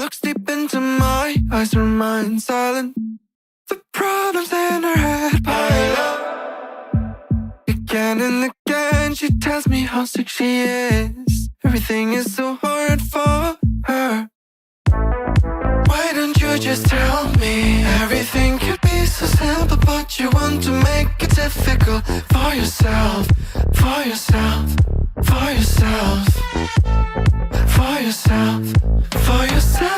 looks deep into my eyes, remain silent. The problems in her head pile up. Again and again she tells me how sick she is. Everything is so hard for her. Why don't you just tell me? Everything could be so simple, but you want to make it difficult for yourself, for yourself, for yourself, for yourself, for yourself.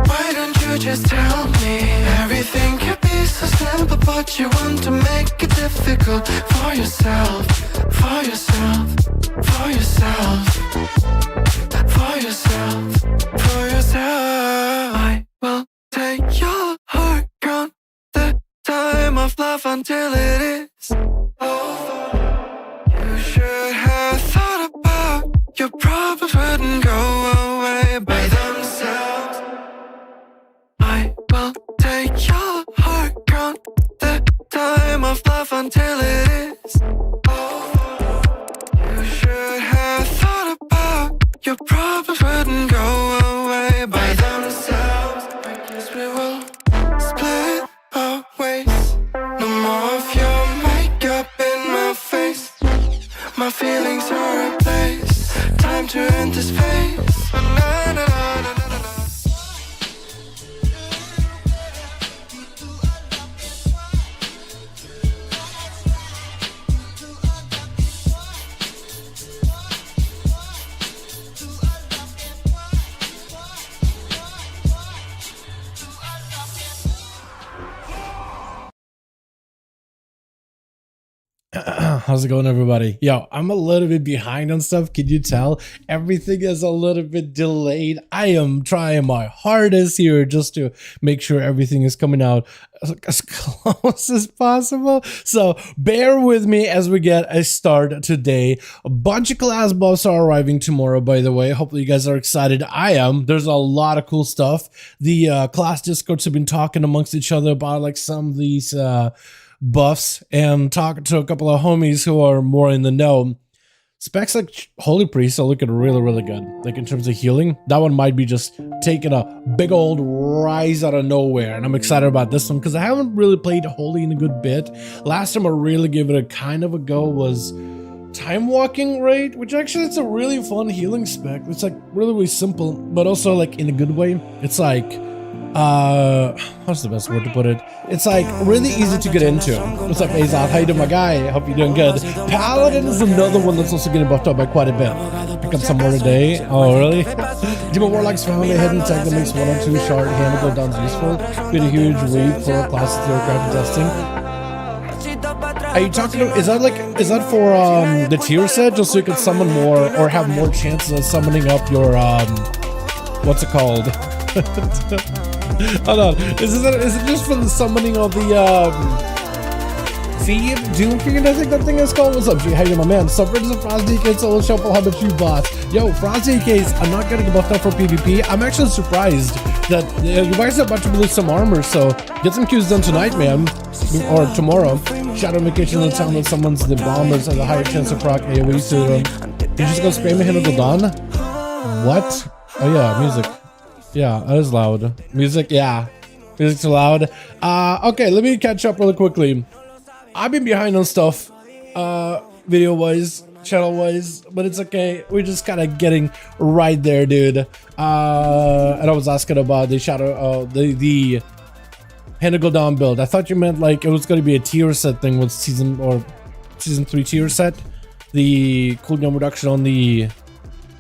Why don't you just tell me? Everything could be so simple, but you want to make it difficult for yourself, for yourself, for yourself, for yourself, for yourself. I will take your heart, count the time of love until it is over. You should have thought about your problems wouldn't go away by themselves. I will take your heart, count the time of love until it is over. You should have thought about your problems wouldn't go away by themselves. I guess we will split our ways. No more of your makeup in my face. My feelings are replaced. Time to end this phase. Na, na, na, na, na, na. How's it going, everybody? Yo, I'm a little bit behind on stuff. Can you tell? Everything is a little bit delayed. I am trying my hardest here just to make sure everything is coming out as close as possible. So bear with me as we get a start today. A bunch of class buffs are arriving tomorrow, by the way. Hopefully you guys are excited. I am. There's a lot of cool stuff. The class discords have been talking amongst each other about like some of these buffs and talking to a couple of homies who are more in the know. Specs like Holy Priest are looking really good. Like in terms of healing, that one might be just taking a big old rise out of nowhere, and I'm excited about this one because I haven't really played Holy in a good bit. Last time I really gave it a kind of a go was Time Walking Rate, which actually it's a really fun healing spec. It's like really simple, but also like in a good way. It's like what's the best word to put it? It's like really easy to get into. What's up, Azad? How you doing, my guy? Hope you're doing good. Paladin is another one that's also getting buffed up by quite a bit. Pick up some more today. Oh, really? Demon Warlock's found a hidden tech that makes 1 or 2 shard handle cooldowns useful. Been a huge read for classes Warcraft testing. Are you talking to, is that for the tier set, just so you can summon more or have more chances of summoning up your what's it called? Hold on, is it just for the summoning of the Feed Doom Fiend? I think that thing is called. What's up, G? How you doing, my man? Suffrage of Frosty Case, Solo Shuffle. How about you, boss? Yo, Frosty Case, I'm not getting buffed up for PvP. I'm actually surprised that you guys are about to release some armor, so get some Qs done tonight, man, or tomorrow. Shadow Vacation in the town that summons the bombers has a higher chance of proc AOE to them. You just go spam a hit of the dawn? What? Oh yeah, music. Yeah, that is loud. Music, yeah. Music's too loud. Okay, let me catch up really quickly. I've been behind on stuff, video-wise, channel-wise, but it's okay. We're just kind of getting right there, dude. And I was asking about the Shadow, the Henigal Dawn build. I thought you meant like it was going to be a tier set thing with season 3 tier set. The cooldown reduction on the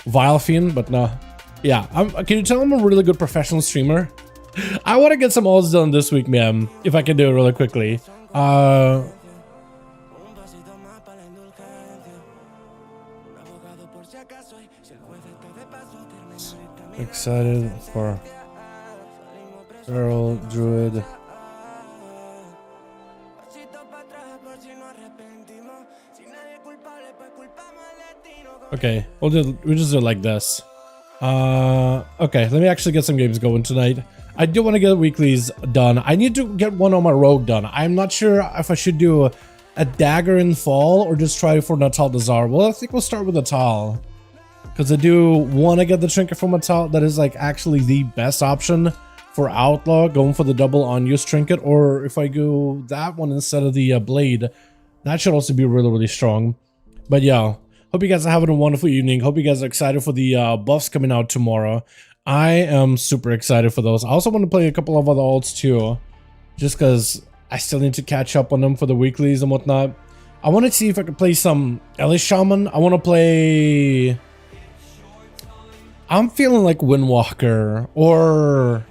Vile Fiend, but no. Yeah, can you tell I'm a really good professional streamer? I want to get some ults done this week, man, if I can do it really quickly. Excited for Feral Druid. Okay, we'll just do it like this. Okay, let me actually get some games going tonight. I do want to get weeklies done. I need to get one on my rogue done. I'm not sure if I should do a dagger in fall or just try for an Atal'dazar. Well, I think we'll start with Atal. because I do want to get the trinket from Atal. That is like actually the best option for Outlaw, going for the double on-use trinket, or if I go that one instead of the blade, that should also be really, really strong. But yeah, hope you guys are having a wonderful evening. Hope you guys are excited for the buffs coming out tomorrow. I am super excited for those. I also want to play a couple of other alts too, just because I still need to catch up on them for the weeklies and whatnot. I want to see if I can play some Ellie Shaman. I want to play... I'm feeling like Windwalker or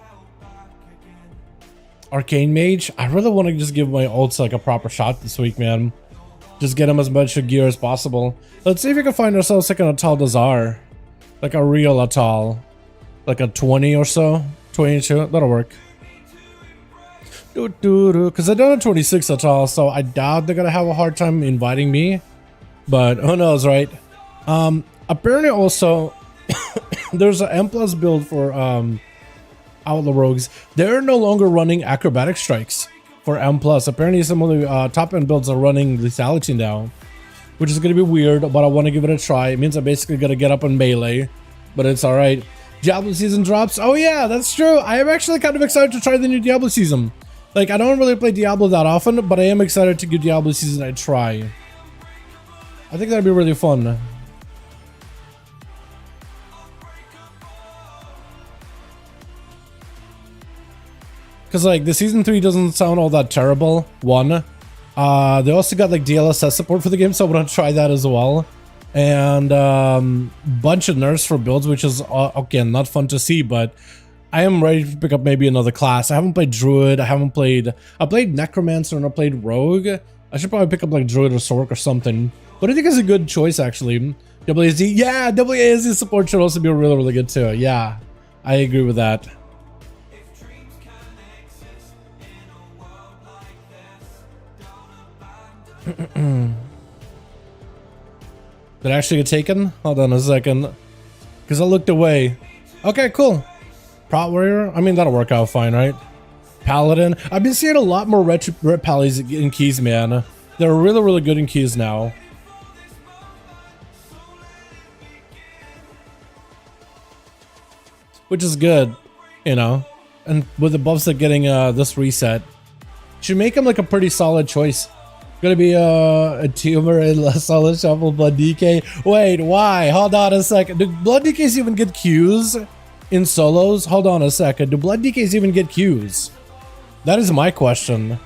Arcane Mage. I really want to just give my ults like a proper shot this week, man. Just get them as much gear as possible. Let's see if we can find ourselves like an Atal'dazar. Like a real Atal. Like a 20 or so. 22. That'll work. Because I don't have 26 Atal, so I doubt they're gonna have a hard time inviting me. But who knows, right? Apparently also there's an M+ build for Outlaw Rogues. They're no longer running acrobatic strikes for M+. Apparently some of the top end builds are running lethality now, which is gonna be weird, but I want to give it a try. It means I basically gotta get up on melee, but it's all right. Diablo season drops. Oh yeah, that's true. I am actually kind of excited to try the new Diablo season. Like, I don't really play Diablo that often, but I am excited to give Diablo season a try. I think that'd be really fun. Because, like, the Season 3 doesn't sound all that terrible, one. They also got, like, DLSS support for the game, so I want to try that as well. And, bunch of nerfs for builds, which is, again, not fun to see, but I am ready to pick up maybe another class. I haven't played Druid, I played Necromancer and I played Rogue. I should probably pick up, like, Druid or Sork or something. But I think it's a good choice, actually. WASD, yeah, WASD support should also be really, really good, too. Yeah, I agree with that. Did I actually get taken? Hold on a second. Because I looked away. Okay, cool. Prot Warrior? I mean, that'll work out fine, right? Paladin? I've been seeing a lot more red Pallys in keys, man. They're really, really good in keys now. Which is good, you know? And with the buffs that getting this reset, should make him like a pretty solid choice. Gonna be a tumor and a solid shuffle Blood DK. Wait, why? Hold on a second. Do Blood DKs even get Qs in solos? Hold on a second. Do Blood DKs even get Qs? That is my question.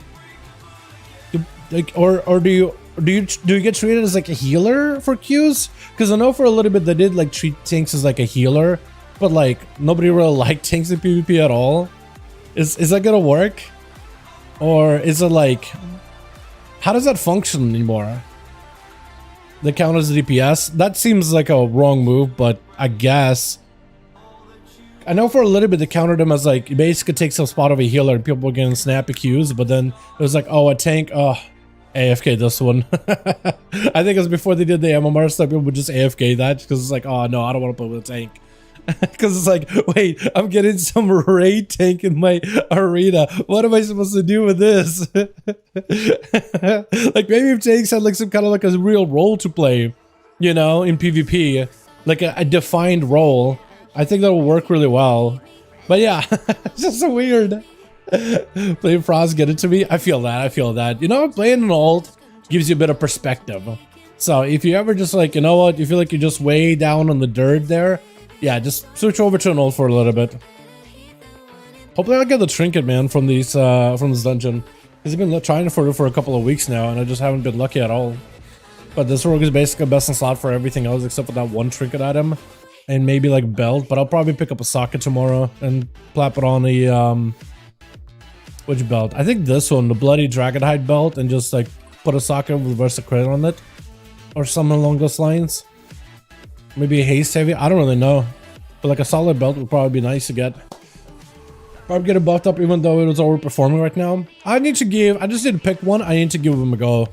Or do you get treated as like a healer for Qs? Because I know for a little bit they did like treat tanks as like a healer, but like nobody really liked tanks in PvP at all. Is that gonna work? Or is it like, how does that function anymore? The count as DPS? That seems like a wrong move, but I guess. I know for a little bit they counted them as like, it basically takes a spot of a healer and people were getting snappy Qs, but then it was like, oh, a tank, oh, AFK this one. I think it was before they did the MMR stuff, people would just AFK that because it's like, oh no, I don't want to play with a tank. Because it's like, wait, I'm getting some raid tank in my arena. What am I supposed to do with this? Like maybe if tanks had like some kind of like a real role to play, you know, in PvP, like a defined role, I think that will work really well. But yeah, it's just so weird. Playing Frost, get it to me. I feel that. You know, playing an alt gives you a bit of perspective. So if you ever just like, you know what, you feel like you're just way down on the dirt there, yeah, just switch over to an ult for a little bit. Hopefully I'll get the trinket, man, from these from this dungeon. Because I've been trying for it for a couple of weeks now, and I just haven't been lucky at all. But this rogue is basically best in slot for everything else except for that one trinket item. And maybe like belt, but I'll probably pick up a socket tomorrow and plap it on the which belt? I think this one, the bloody Dragonhide belt, and just like put a socket with reverse crit on it. Or something along those lines. Maybe a haste heavy, I don't really know. But like a solid belt would probably be nice to get. Probably get it buffed up even though it was overperforming right now. I just need to pick one, I need to give them a go.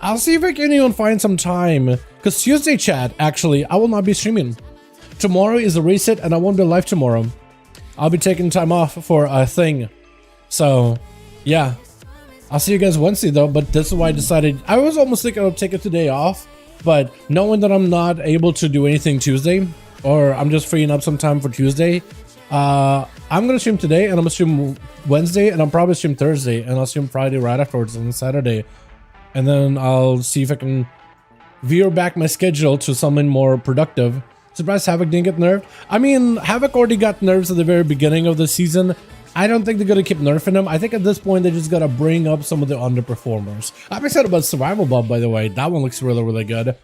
I'll see if I can even find some time. Because Tuesday chat, actually, I will not be streaming. Tomorrow is a reset and I won't be live tomorrow. I'll be taking time off for a thing. So, yeah. I'll see you guys Wednesday though, but this is why I decided. I was almost thinking of taking today off But knowing that I'm not able to do anything Tuesday, or I'm just freeing up some time for Tuesday, I'm gonna stream today, and I'm gonna stream Wednesday, and I'll probably stream Thursday, and I'll stream Friday right afterwards on Saturday, and then I'll see if I can veer back my schedule to something more productive. Surprised Havoc didn't get nerfed. I mean, Havoc already got nerfs at the very beginning of the season. I don't think they're gonna keep nerfing him. I think at this point they just gotta bring up some of the underperformers. I'm excited about Survival Buff, by the way. That one looks really, really good.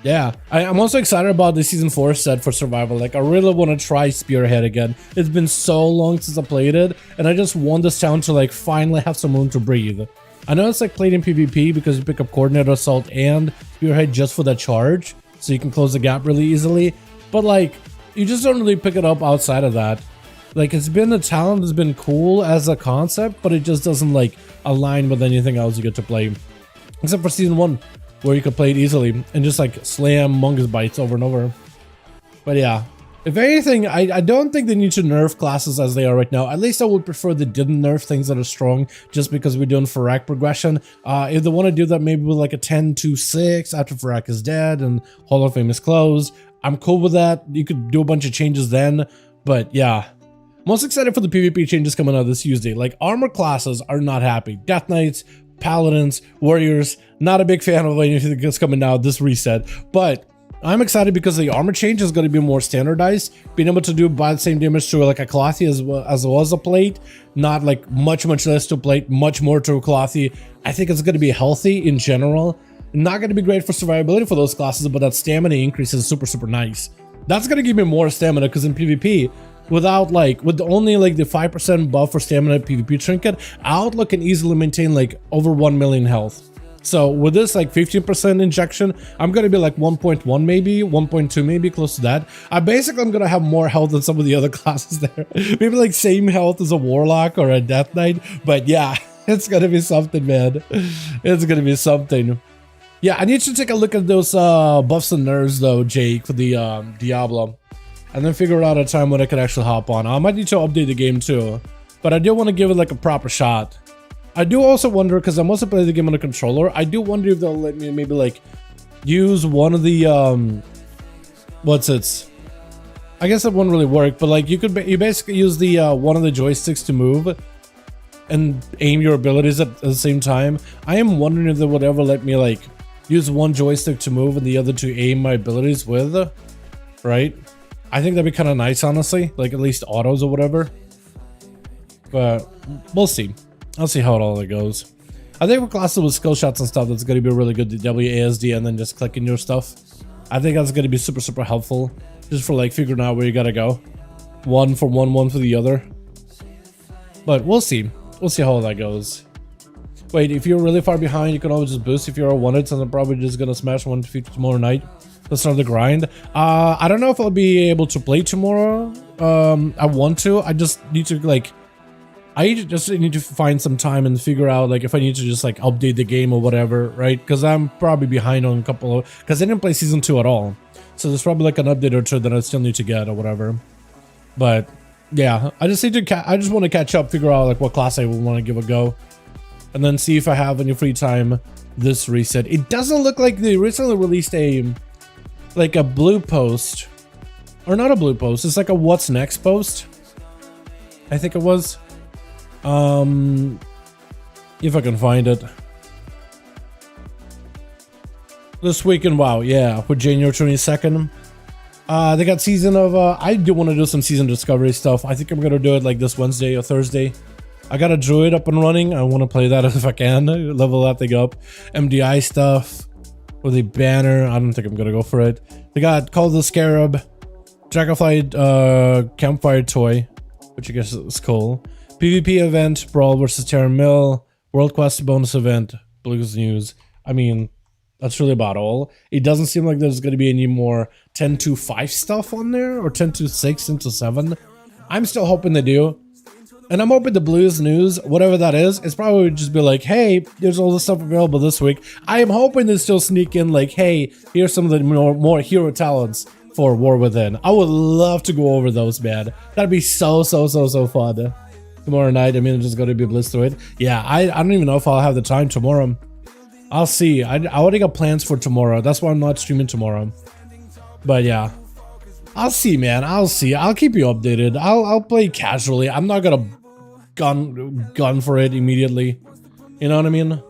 Yeah, I'm also excited about the Season 4 set for Survival. Like, I really want to try Spearhead again. It's been so long since I played it, and I just want this town to, like, finally have some room to breathe. I know it's, like, played in PvP because you pick up Coordinator Assault and Spearhead just for that charge, so you can close the gap really easily. But, like, you just don't really pick it up outside of that. Like, it's been a talent that's been cool as a concept, but it just doesn't, like, align with anything else you get to play. Except for Season 1. Where you could play it easily and just like slam Mungus Bites over and over. But yeah, if anything, I don't think they need to nerf classes as they are right now. At least I would prefer they didn't nerf things that are strong just because we're doing Farak progression. If they want to do that maybe with like a 10-2-6 after Farak is dead and Hall of Fame is closed, I'm cool with that. You could do a bunch of changes then. But yeah, most excited for the PvP changes coming out this Tuesday. Like, armor classes are not happy. Death Knights, Paladins, Warriors, not a big fan of anything that's coming out this reset, but I'm excited because the armor change is going to be more standardized, being able to do about the same damage to like a Clothi as well as a plate, not like much less to a plate, much more to a Clothi. I think it's going to be healthy in general. Not going to be great for survivability for those classes, but that stamina increase is super nice. That's going to give me more stamina because in PvP, with only like the 5% buff for stamina PvP trinket, Outlook can easily maintain like over 1 million health. So with this like 15% injection, I'm gonna be like 1.1 maybe, 1.2 maybe, close to that. I'm gonna have more health than some of the other classes there. Maybe like same health as a Warlock or a Death Knight, but yeah, it's gonna be something, man. It's gonna be something. Yeah, I need to take a look at those buffs and nerfs though, Jake, for the Diablo. And then figure out a time when I can actually hop on. I might need to update the game too, but I do want to give it like a proper shot. I do also wonder, because I'm also playing the game on a controller, I do wonder if they'll let me maybe like use one of the I guess that wouldn't really work, but like you basically use the one of the joysticks to move and aim your abilities at the same time. I am wondering if they would ever let me like use one joystick to move and the other to aim my abilities with, right? I think that'd be kind of nice, honestly, like at least autos or whatever. But we'll see. I'll see how it all goes. I think for classes with skill shots and stuff, that's going to be really good. The WASD and then just clicking your stuff. I think that's going to be super helpful, just for like figuring out where you gotta go. One for one for the other. But we'll see. We'll see how all that goes. Wait, if you're really far behind, you can always just boost if you're a 1-hit, so I'm probably just gonna smash 150 tomorrow night. Let's start the grind. I don't know if I'll be able to play tomorrow. I want to. I just need to like, I just need to find some time and figure out like if I need to just like update the game or whatever, right? Because I'm probably behind on a couple of, because I didn't play season 2 at all. So there's probably like an update or two that I still need to get or whatever. But yeah, I just need to. I just want to catch up, figure out like what class I would want to give a go, and then see if I have any free time this reset. It doesn't look like they recently released a like a blue post, or not a blue post. It's like a what's next post. I think it was. If I can find it. This week in WoW, yeah, for January 22nd. They got season of, I do want to do some season discovery stuff. I think I'm going to do it like this Wednesday or Thursday. I got a druid up and running. I want to play that if I can. Level that thing up. MDI stuff. With a banner. I don't think I'm going to go for it. They got Call of the Scarab. Dragonflight campfire toy. Which I guess is cool. PvP event. Brawl versus Terran Mill. World Quest bonus event. Blues News. I mean, that's really about all. It doesn't seem like there's going to be any more 10.2.5 stuff on there, or 10.2.6 into 7. I'm still hoping they do. And I'm hoping the Blues News, whatever that is, it's probably just be like, hey, there's all this stuff available this week. I am hoping they still sneak in like, hey, here's some of the more hero talents for War Within. I would love to go over those, man. That'd be so fun. Tomorrow night, I mean, I'm just going to be blitzed through it. Yeah, I don't even know if I'll have the time tomorrow. I'll see. I already got plans for tomorrow. That's why I'm not streaming tomorrow. But yeah, I'll see, man. I'll see. I'll keep you updated. I'll play casually. I'm not gonna gun for it immediately. You know what I mean?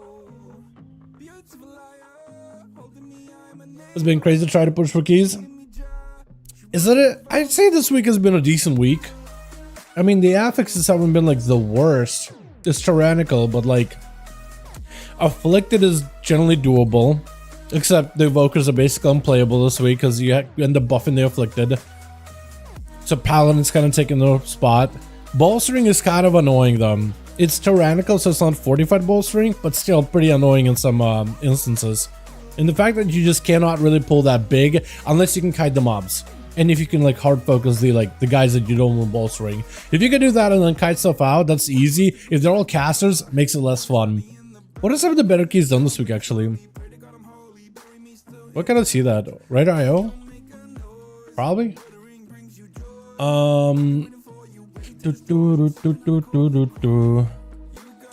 It's been crazy to try to push for keys. I'd say this week has been a decent week. I mean, the affixes haven't been like the worst. It's tyrannical, but like afflicted is generally doable. Except the evokers are basically unplayable this week because you end up buffing the afflicted. So paladin's kind of taking the spot. Bolstering is kind of annoying though. It's tyrannical, so it's not fortified bolstering, but still pretty annoying in some instances. And the fact that you just cannot really pull that big unless you can kite the mobs. And if you can like hard focus the guys that you don't want bolstering. If you can do that and then kite stuff out, that's easy. If they're all casters, it makes it less fun. What are some of the better keys done this week actually? What can I see that? Right IO? Probably.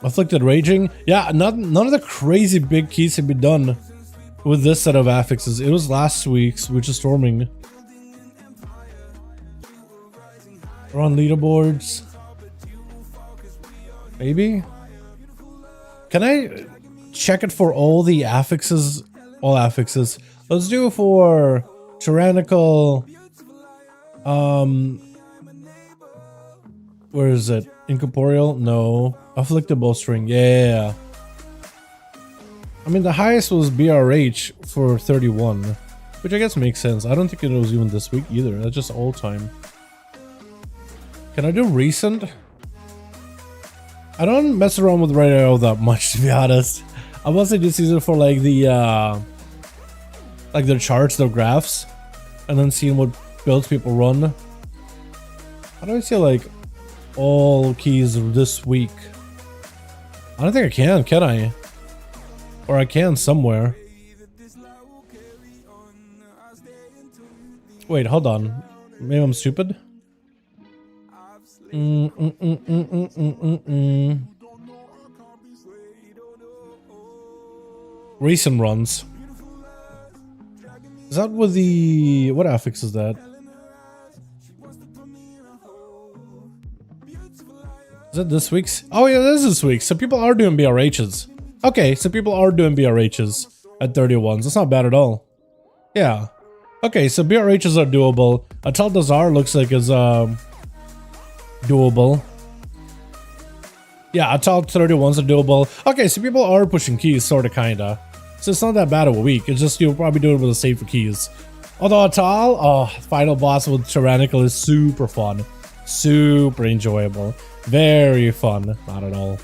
Afflicted Raging. Yeah, none of the crazy big keys have been done with this set of affixes. It was last week's, which is Storming. We're on leaderboards. Maybe? Can I check it for all the affixes? All affixes. Let's do it for tyrannical. Where is it? Incorporeal? No. Afflicted Bowstring. Yeah. I mean, the highest was BRH for 31, which I guess makes sense. I don't think it was even this week either. That's just all time. Can I do recent? I don't mess around with radio that much, to be honest. I mostly just use it for like the like their charts, their graphs, and then seeing what builds people run. How do I see like all keys this week? I don't think I can I? Or I can somewhere. Wait, hold on. Maybe I'm stupid. Recent runs. Is that with the... what affix is that? Is that this week's? Oh yeah, this is this week. So people are doing BRHs. Okay, so people are doing BRHs at 31s. That's not bad at all. Yeah. Okay, so BRHs are doable. Atal'dazar looks like is doable. Yeah, Atal 31s are doable. Okay, so people are pushing keys, sorta, kinda. So it's not that bad of a week. It's just you'll probably do it with a safer keys. Although Atal, oh, final boss with Tyrannical is super fun. Super enjoyable. Very fun. Not at all.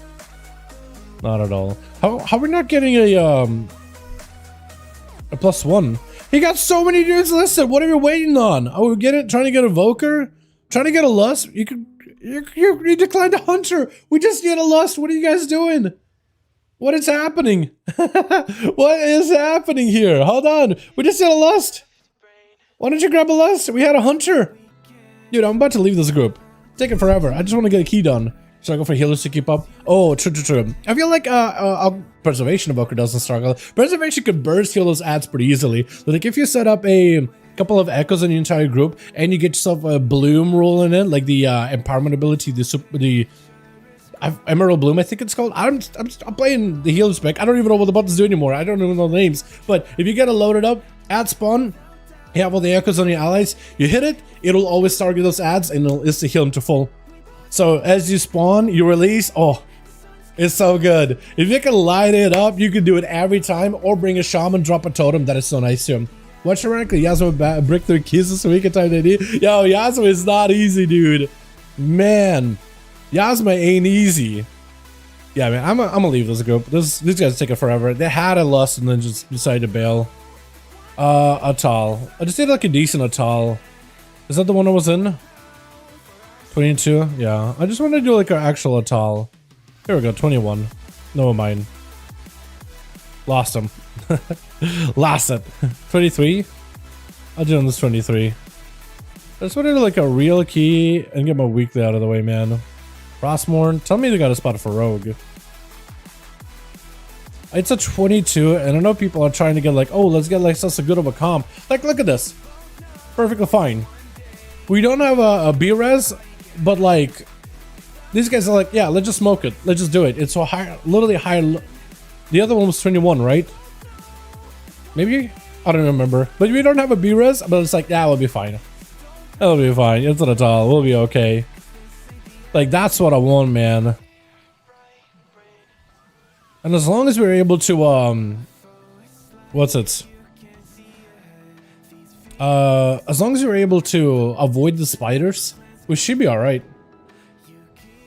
Not at all. How are we not getting a +1? He got so many dudes listed. What are we waiting on? Oh, we get it. Trying to get a Evoker? Trying to get a Lust? You declined a Hunter. We just need a Lust. What are you guys doing? What is happening? What is happening here? Hold on. We just did a Lust. Why don't you grab a Lust? We had a Hunter. Dude, I'm about to leave this group. Taking forever. I just want to get a key done. So I go for healers to keep up. Oh, true. I feel like Preservation Evoker doesn't struggle. Preservation could burst heal those adds pretty easily. Like if you set up a couple of echoes in the entire group and you get yourself a bloom rolling in, like the empowerment ability, the Emerald Bloom, I think it's called. I'm playing the healer spec. I don't even know what the buttons do anymore. I don't even know the names. But if you get it loaded up at spawn, you have all the echoes on your allies, you hit it, it'll always target those adds and it'll instantly heal them to full. So as you spawn, you release, oh, it's so good. If you can light it up, you can do it every time, or bring a Shaman, drop a Totem. That is so nice too. Watch ironically, Yasuo brick their keys this week at time they need. Yo, Yasuo is not easy, dude. Man, Yasuo ain't easy. Yeah, man, I'm gonna leave this group. These guys take it forever. They had a Lust and then just decided to bail. Atal. I just did like a decent Atal. Is that the one I was in? 22? Yeah. I just want to do like an actual Atal. Here we go, 21. Never mind. Lost him. Lost it. 23? I'll do on this 23. I just want to do like a real key and get my weekly out of the way, man. Frostmourne. Tell me they got a spot for Rogue. It's a 22, and I know people are trying to get like, oh, let's get like such a good of a comp. Like, look at this. Perfectly fine. We don't have a B-res, but like, these guys are like, yeah, let's just smoke it. Let's just do it. It's so high, literally high. The other one was 21, right? Maybe? I don't remember. But we don't have a B-res, but it's like, yeah, we'll be fine. It'll be fine. It's not at all. We'll be okay. Like, that's what I want, man. And as long as we're able to, what's it? As long as we're able to avoid the spiders, we should be alright.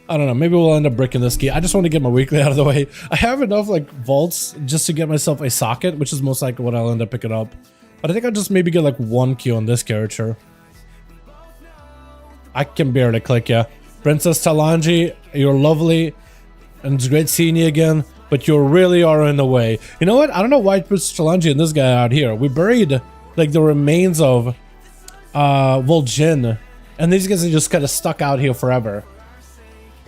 I don't know, maybe we'll end up bricking this key. I just want to get my weekly out of the way. I have enough, like, vaults just to get myself a socket, which is most likely what I'll end up picking up. But I think I'll just maybe get, like, 1 Q on this character. I can barely click ya. Princess Talanji, you're lovely, and it's great seeing you again. But you really are in the way. You know what? I don't know why Princess Talanji and this guy out here. We buried like the remains of Vol'jin, and these guys are just kind of stuck out here forever.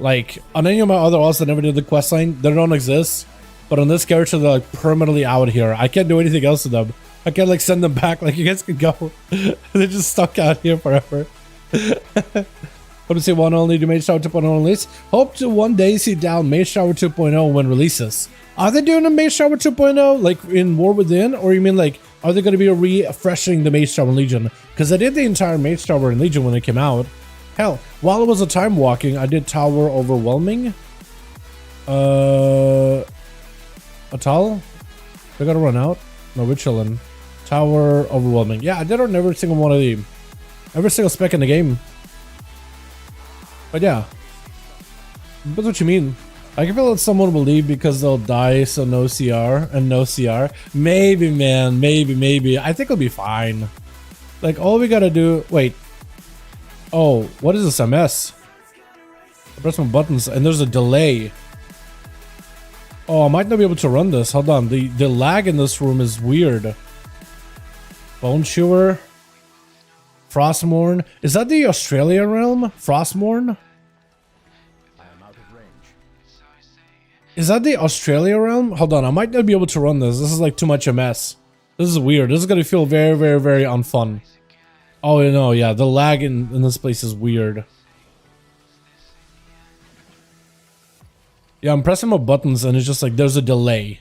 Like on any of my other alts that never did the quest line, they don't exist. But on this character, they're like permanently out here. I can't do anything else to them. I can't like send them back. Like you guys can go. They're just stuck out here forever. Hope to see one only do Mage Tower 2.0 release. Hope to one day see down Mage Tower 2.0 when releases. Are they doing a Mage Tower 2.0 like in War Within, or you mean like are they going to be refreshing the Mage Tower in Legion? Because I did the entire Mage Tower in Legion when it came out. Hell, while it was a time walking, I did Tower Overwhelming. Atal? We gotta run out. No, we're chilling. Tower Overwhelming. Yeah, I did on every single one of the, every single spec in the game. But yeah, that's what you mean. I can feel that someone will leave because they'll die, so no CR and no CR. Maybe, man, maybe. I think it'll be fine. Like, all we gotta do... Wait. Oh, what is this MS? I press my buttons and there's a delay. Oh, I might not be able to run this. Hold on. The lag in this room is weird. Bone Chewer. Frostmourne. Is that the Australia realm? Frostmourne? Is that the Australia realm? Hold on, I might not be able to run this. This is like too much a mess. This is weird. This is gonna feel very, very, very unfun. Oh no, yeah, the lag in this place is weird. Yeah, I'm pressing my buttons and it's just like there's a delay.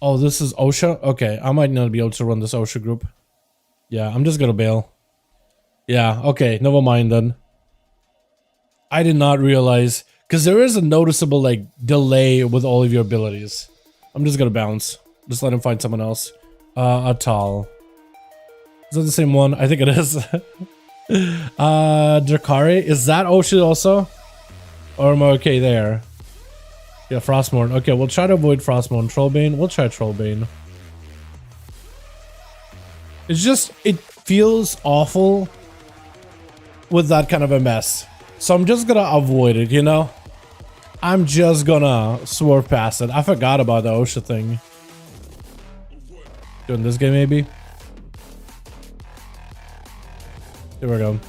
Oh, this is OSHA? Okay, I might not be able to run this OSHA group. Yeah, I'm just gonna bail. Yeah, okay, never mind then. I did not realize, because there is a noticeable like delay with all of your abilities. I'm just gonna bounce. Just let him find someone else. Atal. Is that the same one? I think it is. Drakari, is that OSHA also? Or am I okay there? Yeah, Frostmourne. Okay, we'll try to avoid Frostmourne. Trollbane, we'll try Trollbane. It's just, it feels awful with that kind of a mess. So I'm just gonna avoid it, you know? I'm just gonna swerve past it. I forgot about the OSHA thing. Doing this game maybe? Here we go.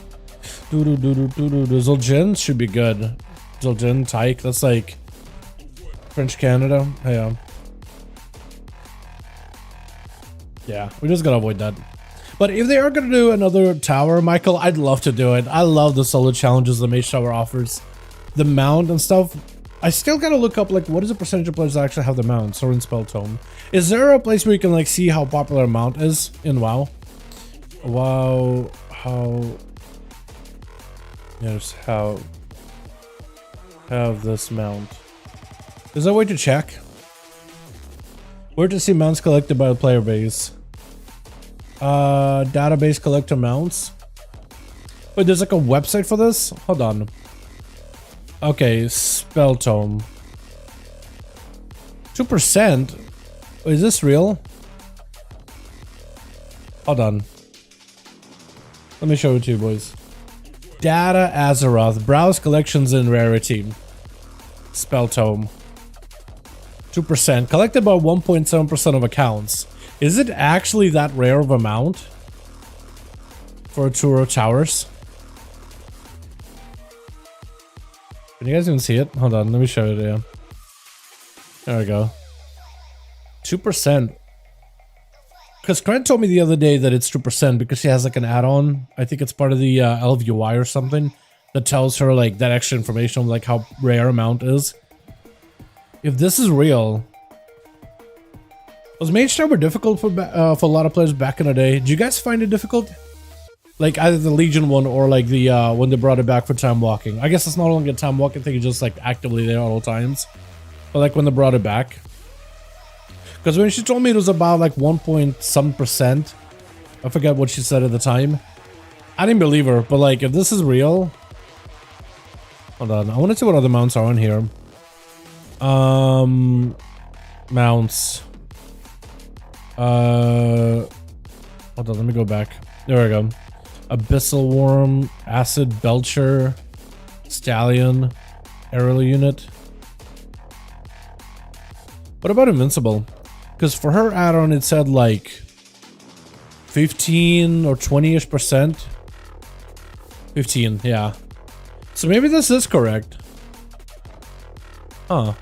Zul'jin should be good. Zul'jin, Tyke, that's like French Canada. Hey, yeah, we just gotta avoid that. But if they are gonna do another tower, Michael, I'd love to do it. I love the solo challenges the Mage Tower offers. The mount and stuff. I still gotta look up like what is the percentage of players that actually have the mount. Sword and Spell Tome. Is there a place where you can like see how popular a mount is in WoW? WoW, how? Yes, how? Have this mount. Is there a way to check? Where to see mounts collected by the player base? Database collector mounts. Wait, there's like a website for this? Hold on. Okay, Spell Tome. 2%? Is this real? Hold on. Let me show it to you, boys. Data Azeroth. Browse collections in rarity. Spell Tome. 2%. Collected by 1.7% of accounts. Is it actually that rare of a mount? For a tour of towers? Can you guys even see it? Hold on, let me show it to you. There we go. 2%. Because Krent told me the other day that it's 2% because she has like an add-on. I think it's part of the LVUI or something that tells her like that extra information, like how rare amount is. If this is real, was Mage Tower difficult for a lot of players back in the day? Did you guys find it difficult? Like either the Legion one or like the when they brought it back for time walking. I guess it's not only a time walking thing; it's just like actively there at all times. But like when they brought it back. Because when she told me it was about like 1.some%, I forget what she said at the time. I didn't believe her, but like if this is real, hold on, I want to see what other mounts are on here. Mounts. Hold on, let me go back. There we go. Abyssal Worm, Acid Belcher, Stallion, Aerial Unit. What about Invincible? Because for her add-on, it said like 15 or 20-ish%. 15, yeah. So maybe this is correct. Huh.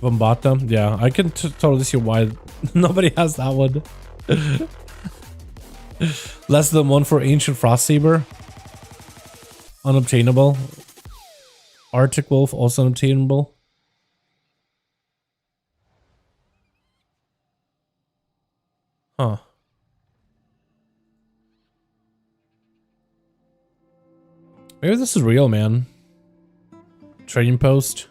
Bombata? Yeah, I can totally see why nobody has that one. Less than 1 for Ancient Frost Saber. Unobtainable. Arctic Wolf, also unobtainable. Huh. Maybe this is real, man. Trading post.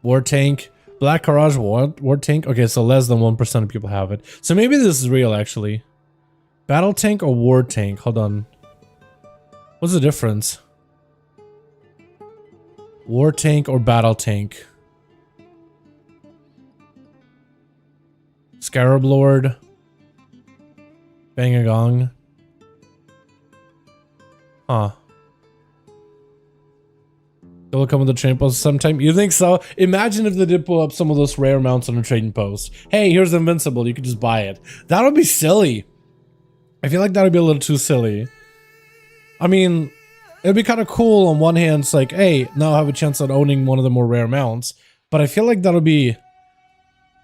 War Tank. Black Garage War Tank. Okay, so less than 1% of people have it. So maybe this is real, actually. Battle Tank or War Tank? Hold on. What's the difference? War Tank or Battle Tank? Scarab Lord. Bang a Gong. Huh. They'll come with the trading post sometime. You think so? Imagine if they did pull up some of those rare mounts on a trading post. Hey, here's Invincible. You could just buy it. That would be silly. I feel like that would be a little too silly. I mean, it'd be kind of cool on one hand. It's like, hey, now I have a chance at owning one of the more rare mounts. But I feel like that'll be...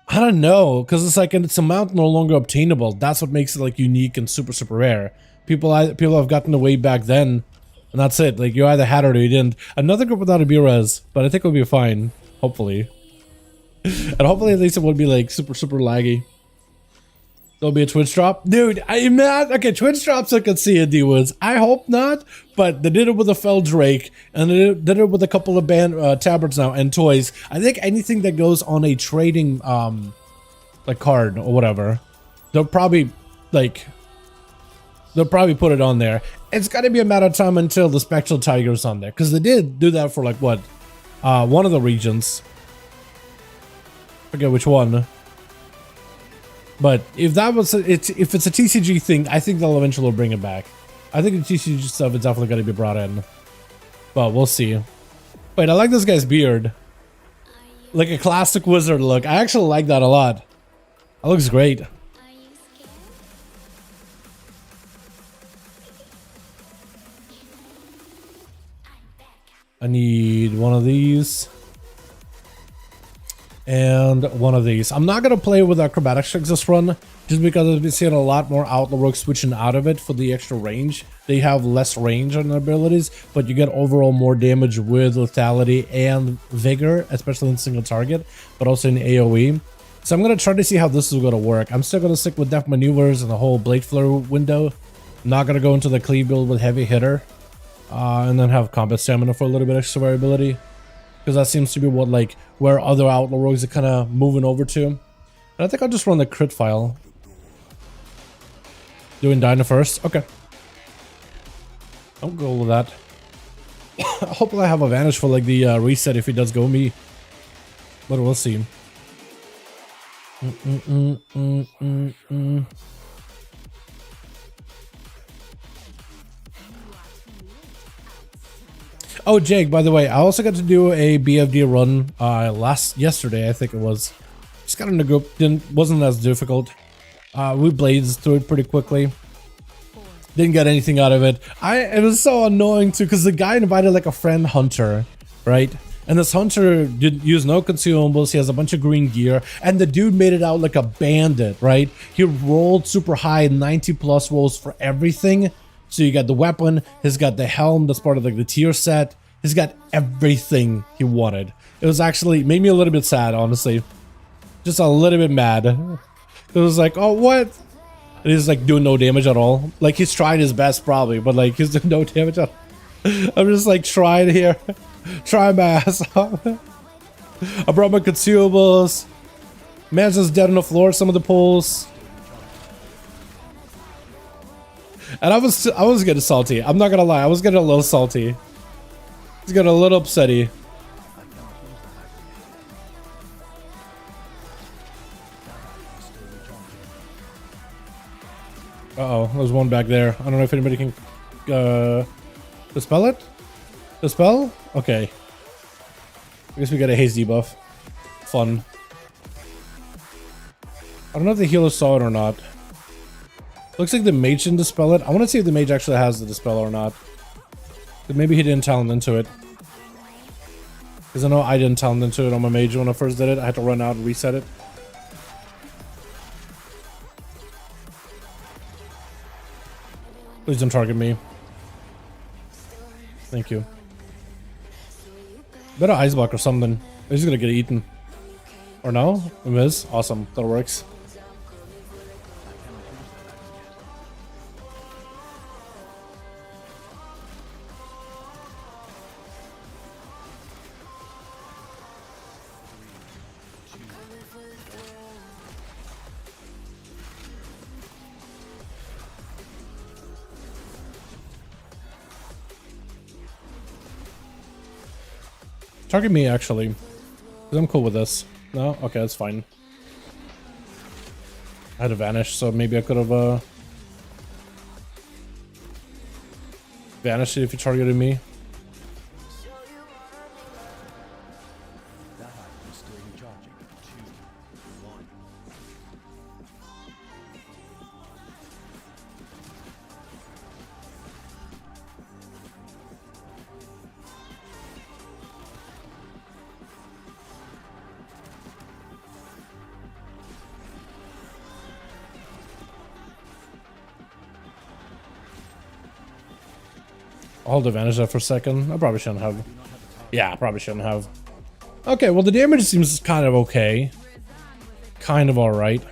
I don't know. Because it's like, it's a mount no longer obtainable. That's what makes it like unique and super, super rare. People have gotten away back then. And that's it. Like, you either had it or you didn't. Another group without a B-res, but I think it'll be fine. Hopefully. And hopefully at least it won't be, like, super, super laggy. There'll be a Twitch drop. Dude, I'm not... Okay, Twitch drops I could see in D-Woods. I hope not, but they did it with a Fell Drake, and they did it with a couple of tabards now, and toys. I think anything that goes on a trading, like, card or whatever, they'll probably, like... They'll probably put it on there. It's got to be a matter of time until the Spectral Tiger's on there. Because they did do that for, like, what? One of the regions. I forget which one. But if that was... if it's a TCG thing, I think they'll eventually bring it back. I think the TCG stuff is definitely going to be brought in. But we'll see. Wait, I like this guy's beard. Like a classic wizard look. I actually like that a lot. That looks great. I need one of these and one of these. I'm not going to play with Acrobatic Strikes this run just because I've been seeing a lot more Outlaw Rogues switching out of it for the extra range. They have less range on their abilities, but you get overall more damage with lethality and vigor, especially in single target, but also in AoE. So I'm going to try to see how this is going to work. I'm still going to stick with Deft Maneuvers and the whole Blade Flare window. I'm not going to go into the cleave build with Heavy Hitter. And then have combat stamina for a little bit extra variability, because that seems to be what, like, where other Outlaw Rogues are kind of moving over to. And I think I'll just run the crit file. Doing Dyna first? Okay. I'll go with that. Hopefully I have advantage for, like, the reset if he does go me. But we'll see. Oh, Jake, by the way, I also got to do a BFD run yesterday, I think it was. Just got in the group, wasn't as difficult. We blazed through it pretty quickly. Didn't get anything out of it. It was so annoying too, because the guy invited like a friend hunter, right? And this hunter did use no consumables. He has a bunch of green gear, and the dude made it out like a bandit, right? He rolled super high, 90 plus rolls for everything. So you got the weapon, he's got the helm that's part of like the tier set. He's got everything he wanted. It was actually made me a little bit sad, honestly. Just a little bit mad. It was like, oh, what? And he's like doing no damage at all. Like he's trying his best probably, but like he's doing no damage at all. I'm just like trying here. Trying my ass off. I brought my consumables. Man's just dead on the floor, some of the pulls. And I was getting salty. I'm not gonna lie, I was getting a little salty. I was getting a little upsetty. Uh-oh, there's one back there. I don't know if anybody can dispel it? Dispel? Okay. I guess we got a haze debuff. Fun. I don't know if the healer saw it or not. Looks like the mage didn't dispel it. I want to see if the mage actually has the dispel or not. But maybe he didn't talent into it. Because I know I didn't talent into it on my mage when I first did it. I had to run out and reset it. Please don't target me. Thank you. Better ice block or something. He's gonna get eaten. Or no? It is? Awesome. That works. Target me, actually. Because I'm cool with this. No? Okay, that's fine. I had to vanish, so maybe I could have, vanished it if you targeted me. I'll hold advantage of that for a second. I probably shouldn't have. Yeah, I probably shouldn't have. Okay, well the damage seems kind of okay. Kind of alright.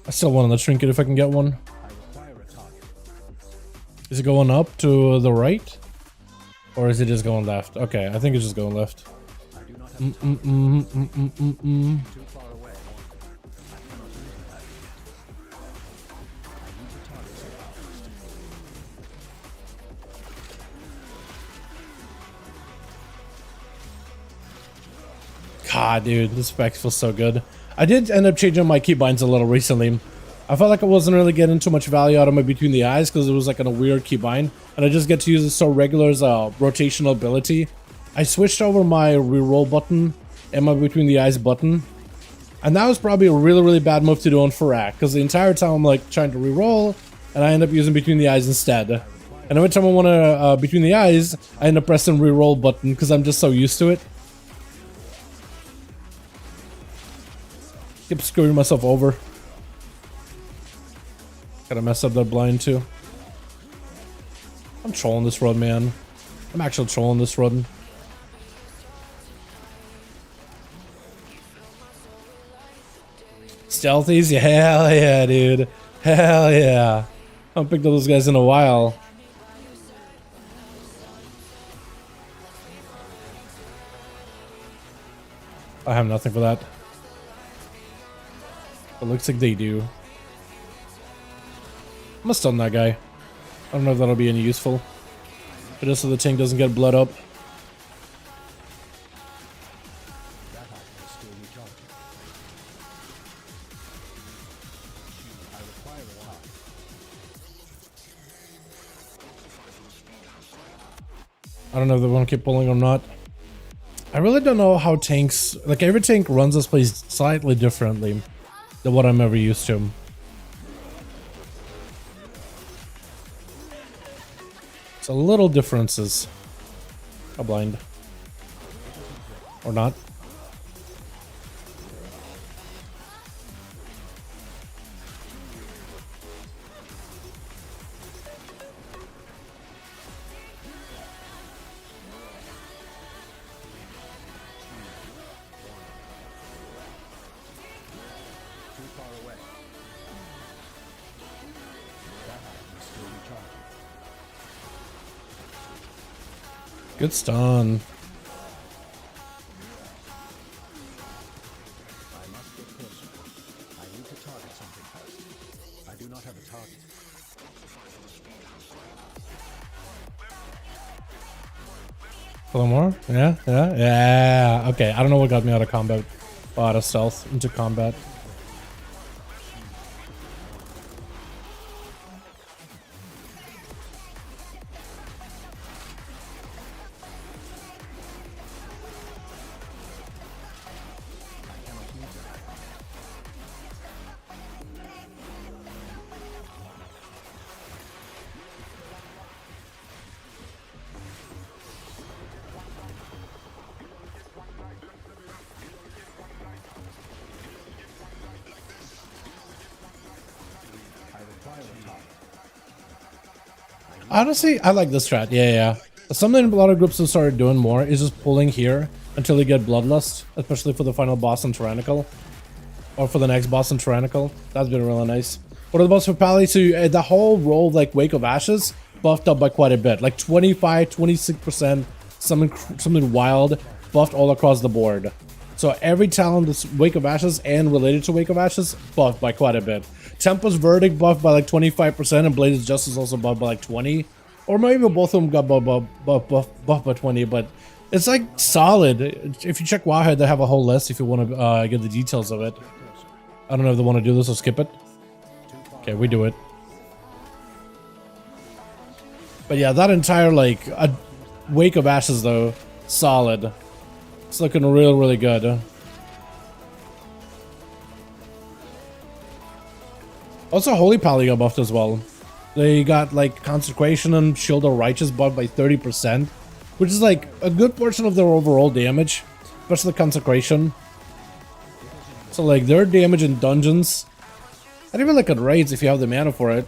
I still want the trinket if I can get one. Is it going up to the right? Or is it just going left? Okay, I think it's just going left. God, dude, this spec feels so good. I did end up changing my keybinds a little recently. I felt like I wasn't really getting too much value out of my Between the Eyes because it was like in a weird keybind, and I just get to use it so regular as a rotational ability. I switched over my reroll button and my Between the Eyes button, and that was probably a really bad move to do on Farak because the entire time I'm like trying to reroll, and I end up using Between the Eyes instead. And every time I want to Between the Eyes, I end up pressing reroll button because I'm just so used to it. Keep screwing myself over. Gotta mess up that blind too. I'm trolling this run, man. I'm actually trolling this run. Stealthies? Yeah, hell yeah, dude. Hell yeah. I haven't picked up those guys in a while. I have nothing for that. It looks like they do. I'm gonna stun that guy. I don't know if that'll be any useful. But just so the tank doesn't get blood up. I don't know if they want to keep pulling or not. I really don't know how tanks... Like, every tank runs this place slightly differently than what I'm ever used to. It's a little differences. A blind. Or not. Good stun. A little more? Yeah. Okay, I don't know what got me out of combat. Out of stealth into combat. Honestly, I like this strat. Yeah. Something a lot of groups have started doing more is just pulling here until you get Bloodlust, especially for the final boss in Tyrannical. Or for the next boss in Tyrannical. That's been really nice. What are the buffs for Pally? So the whole role of like Wake of Ashes buffed up by quite a bit. Like 25, 26%, something wild, buffed all across the board. So every talent that's Wake of Ashes and related to Wake of Ashes buffed by quite a bit. Tempest Verdict buffed by like 25%, and Blade's Justice also buffed by like 20. Or maybe both of them got buffed by 20, but it's like solid. If you check Wowhead, they have a whole list if you want to get the details of it. I don't know if they want to do this or skip it. Okay, we do it. But yeah, that entire like Wake of Ashes though, solid. It's looking really good. Also, Holy Pally got buffed as well. They got like Consecration and Shield of Righteous buffed by 30%, which is like a good portion of their overall damage, especially Consecration. So like their damage in dungeons, and even like at raids if you have the mana for it,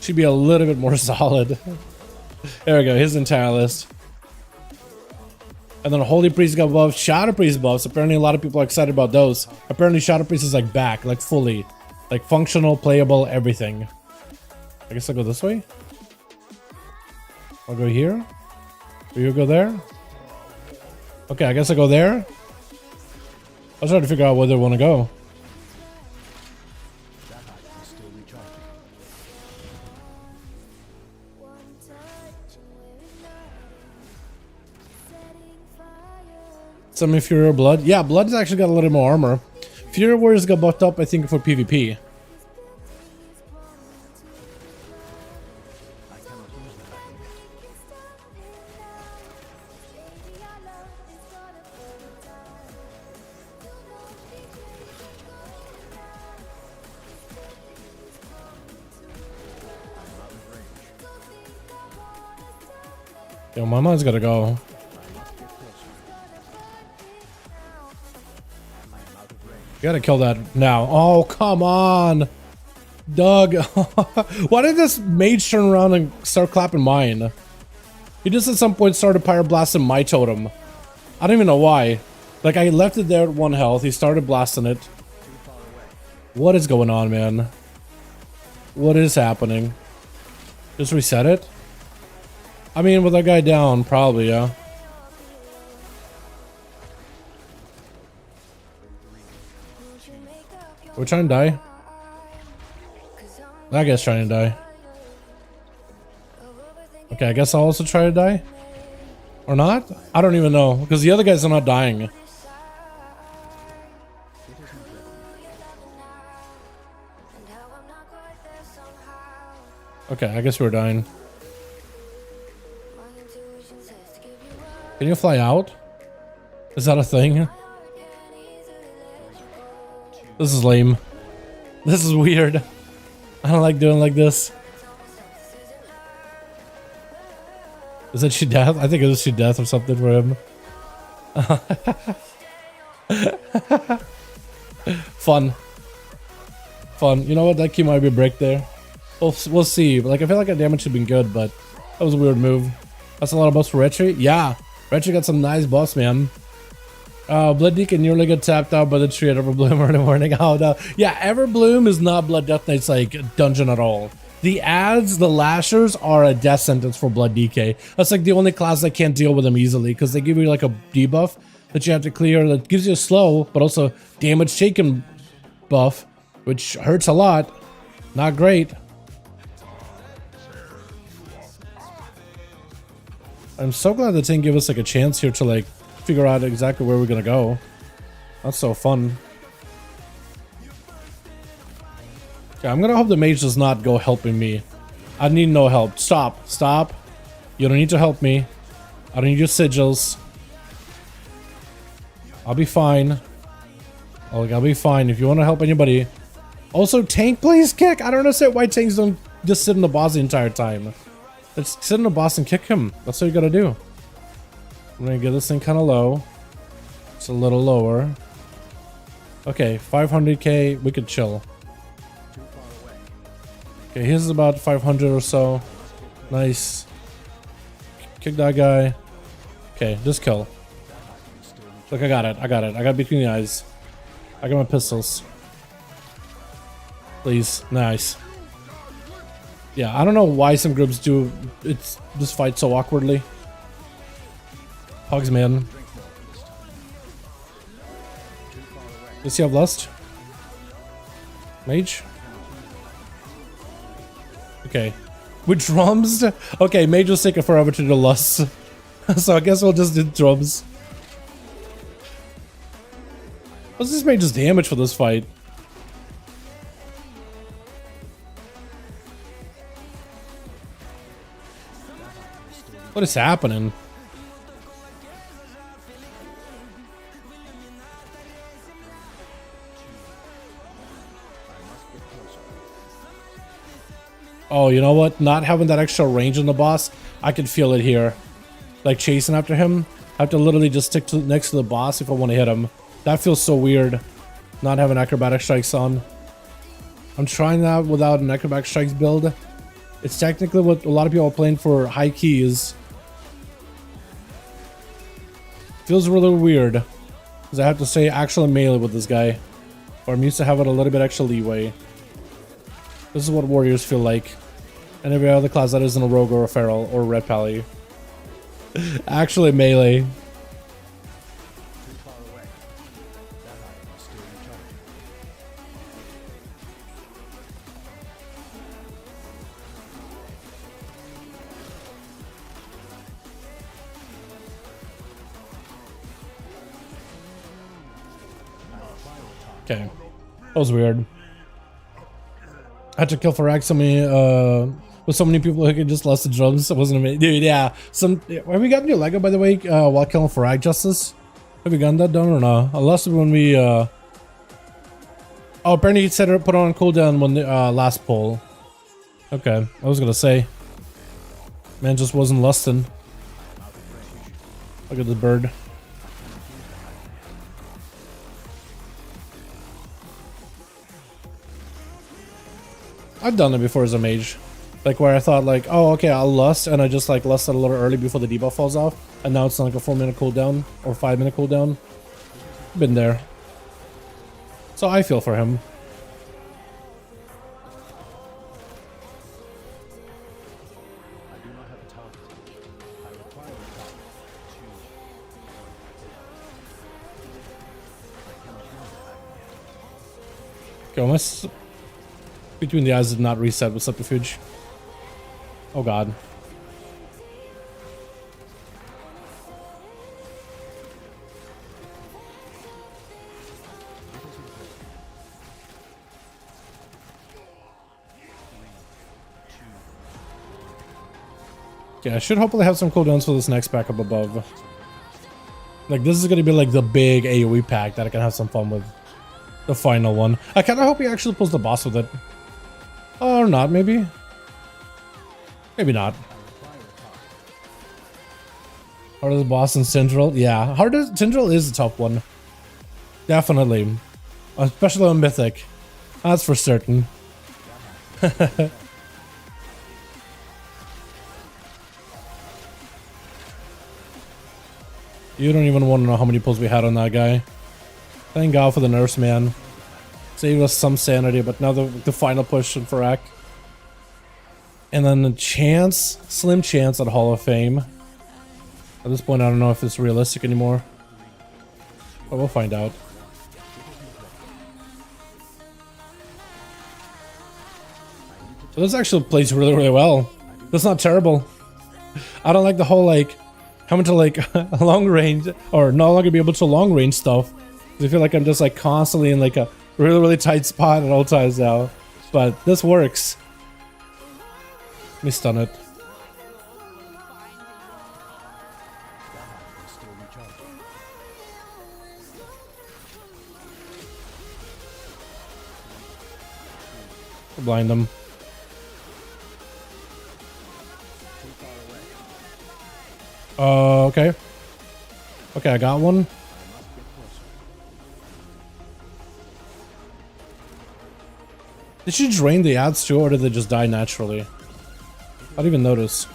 should be a little bit more solid. There we go, his entire list. And then Holy Priest got buffed, Shadow Priest buffs. Apparently a lot of people are excited about those. Apparently Shadow Priest is like back, like fully. Like functional, playable, everything. I guess I'll go this way. I'll go here. Will you go there? Okay, I guess I'll go there. I was trying to figure out where they want to go. Some Fury Blood. Yeah, Blood's actually got a little more armor. Fury Warriors got buffed up, I think, for PvP. Yo, my mind's gotta go. You gotta kill that now. Oh, come on. Doug. Why did this mage turn around and start clapping mine? He just at some point started pyroblasting my totem. I don't even know why. Like, I left it there at 1 health. He started blasting it. What is going on, man? What is happening? Just reset it? I mean, with that guy down, probably, yeah. We're trying to die. That guy's trying to die. Okay, I guess I'll also try to die. Or not? I don't even know, because the other guys are not dying. Okay, I guess we're dying. Can you fly out? Is that a thing? This is lame. This is weird. I don't like doing like this. Is that she death? I think it was she death or something for him. Fun. You know what? That key might be a break there. We'll see. Like, I feel like our damage should have been good, but that was a weird move. That's a lot of buffs for Retry. Yeah, Retry got some nice buffs, man. Blood Deacon nearly got tapped out by the tree at Everbloom early morning. Oh no. Yeah, Everbloom is not Blood Death Knight's like dungeon at all. The adds, the lashers are a death sentence for Blood DK. That's like the only class that can't deal with them easily because they give you like a debuff that you have to clear that gives you a slow, but also damage taken buff, which hurts a lot. Not great. I'm so glad the team gave us like a chance here to like figure out exactly where we're gonna go. That's so fun. Okay, I'm gonna hope the mage does not go helping me. I need no help. Stop. You don't need to help me. I don't need your sigils. I'll be fine. I'll be fine if you want to help anybody. Also, tank please kick. I don't understand why tanks don't just sit in the boss the entire time. Let's sit in the boss and kick him. That's what you gotta do. I'm gonna get this thing kind of low. It's a little lower. Okay, 500k. We could chill. Okay, his about 500 or so. Nice. Kick that guy. Okay, just kill. Look, I got it. I got between the eyes. I got my pistols. Please. Nice. Yeah, I don't know why some groups do this fight so awkwardly. Hogs, man. Does he have lust? Mage? Okay. With drums? Okay, mage was taking forever to do lust. So I guess we'll just do drums. What's this mage's damage for this fight? What is happening? Oh, you know what? Not having that extra range on the boss, I can feel it here. Like chasing after him, I have to literally just stick next to the boss if I want to hit him. That feels so weird, not having acrobatic strikes on. I'm trying that without an acrobatic strikes build. It's technically what a lot of people are playing for high keys. Feels really weird, because I have to say actually melee with this guy. Or I'm used to having a little bit extra leeway. This is what warriors feel like. And every other class that isn't a rogue or a feral or a red pally. Actually melee. Okay. That was weird. I had to kill Farag so many, with so many people who could just lust the drums. It wasn't amazing. Dude, yeah. Have we gotten your Lego, by the way, while killing Farag Justice? Have we gotten that done or no? I lost it when we, Oh, apparently he said put on cooldown when the, last pull. Okay. I was gonna say. Man just wasn't lusting. Look at the bird. I've done it before as a mage. Like where I thought like, oh okay, I'll lust, and I just like lusted a little early before the debuff falls off, and now it's like a 4-minute cooldown or 5-minute cooldown. Been there. So I feel for him. Okay, almost. Between the eyes did not reset with subterfuge. Oh god. Okay, I should hopefully have some cooldowns for this next pack up above. Like this is gonna be like the big AoE pack that I can have some fun with. The final one. I kinda hope he actually pulls the boss with it. Or not, maybe? Maybe not. Hardest boss in Central? Yeah, hardest Central is a tough one. Definitely. Especially on Mythic. That's for certain. You don't even want to know how many pulls we had on that guy. Thank God for the nurse, man. Saved us some sanity, but now the final push in Farak. And then a chance, slim chance at Hall of Fame. At this point, I don't know if it's realistic anymore. But we'll find out. So this actually plays really, really well. That's not terrible. I don't like the whole, like, having to, like, long range, or no longer be able to long range stuff. I feel like I'm just, like, constantly in, like, a really, really tight spot at all times now. But this works. Let me stun it. Blind them. Okay. Okay, I got one. Did she drain the ads too, or did they just die naturally? I didn't even notice.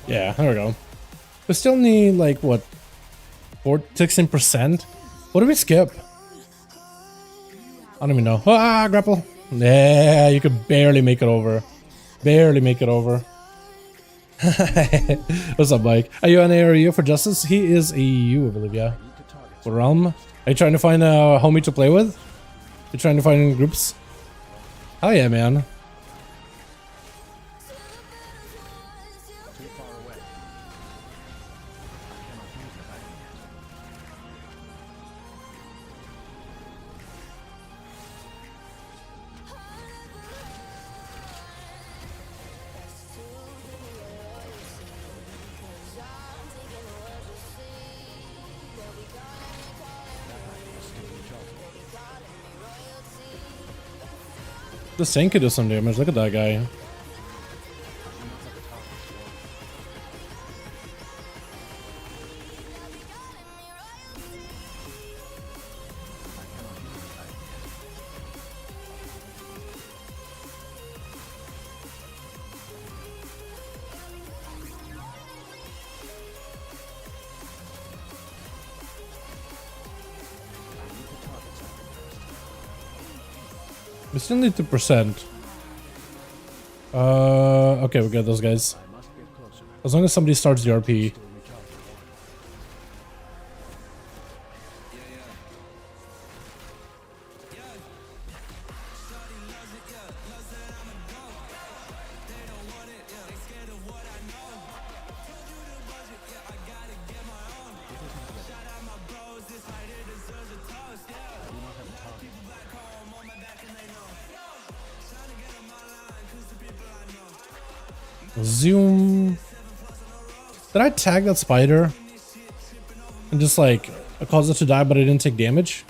Yeah, there we go. We still need, like, what? 16%? What do we skip? I don't even know. Ah, grapple. Yeah, you could barely make it over. Barely make it over. What's up, Mike? Are you an ARU for Justice? He is EU, I believe, yeah. For Realm? Are you trying to find a homie to play with? You trying to find groups? Hell yeah, man. This tank could do some damage. Look at that guy. We still need 2%. Okay, we got those guys. As long as somebody starts the RP. Zoom. Did I tag that spider? And just like cause it to die, but it didn't take damage?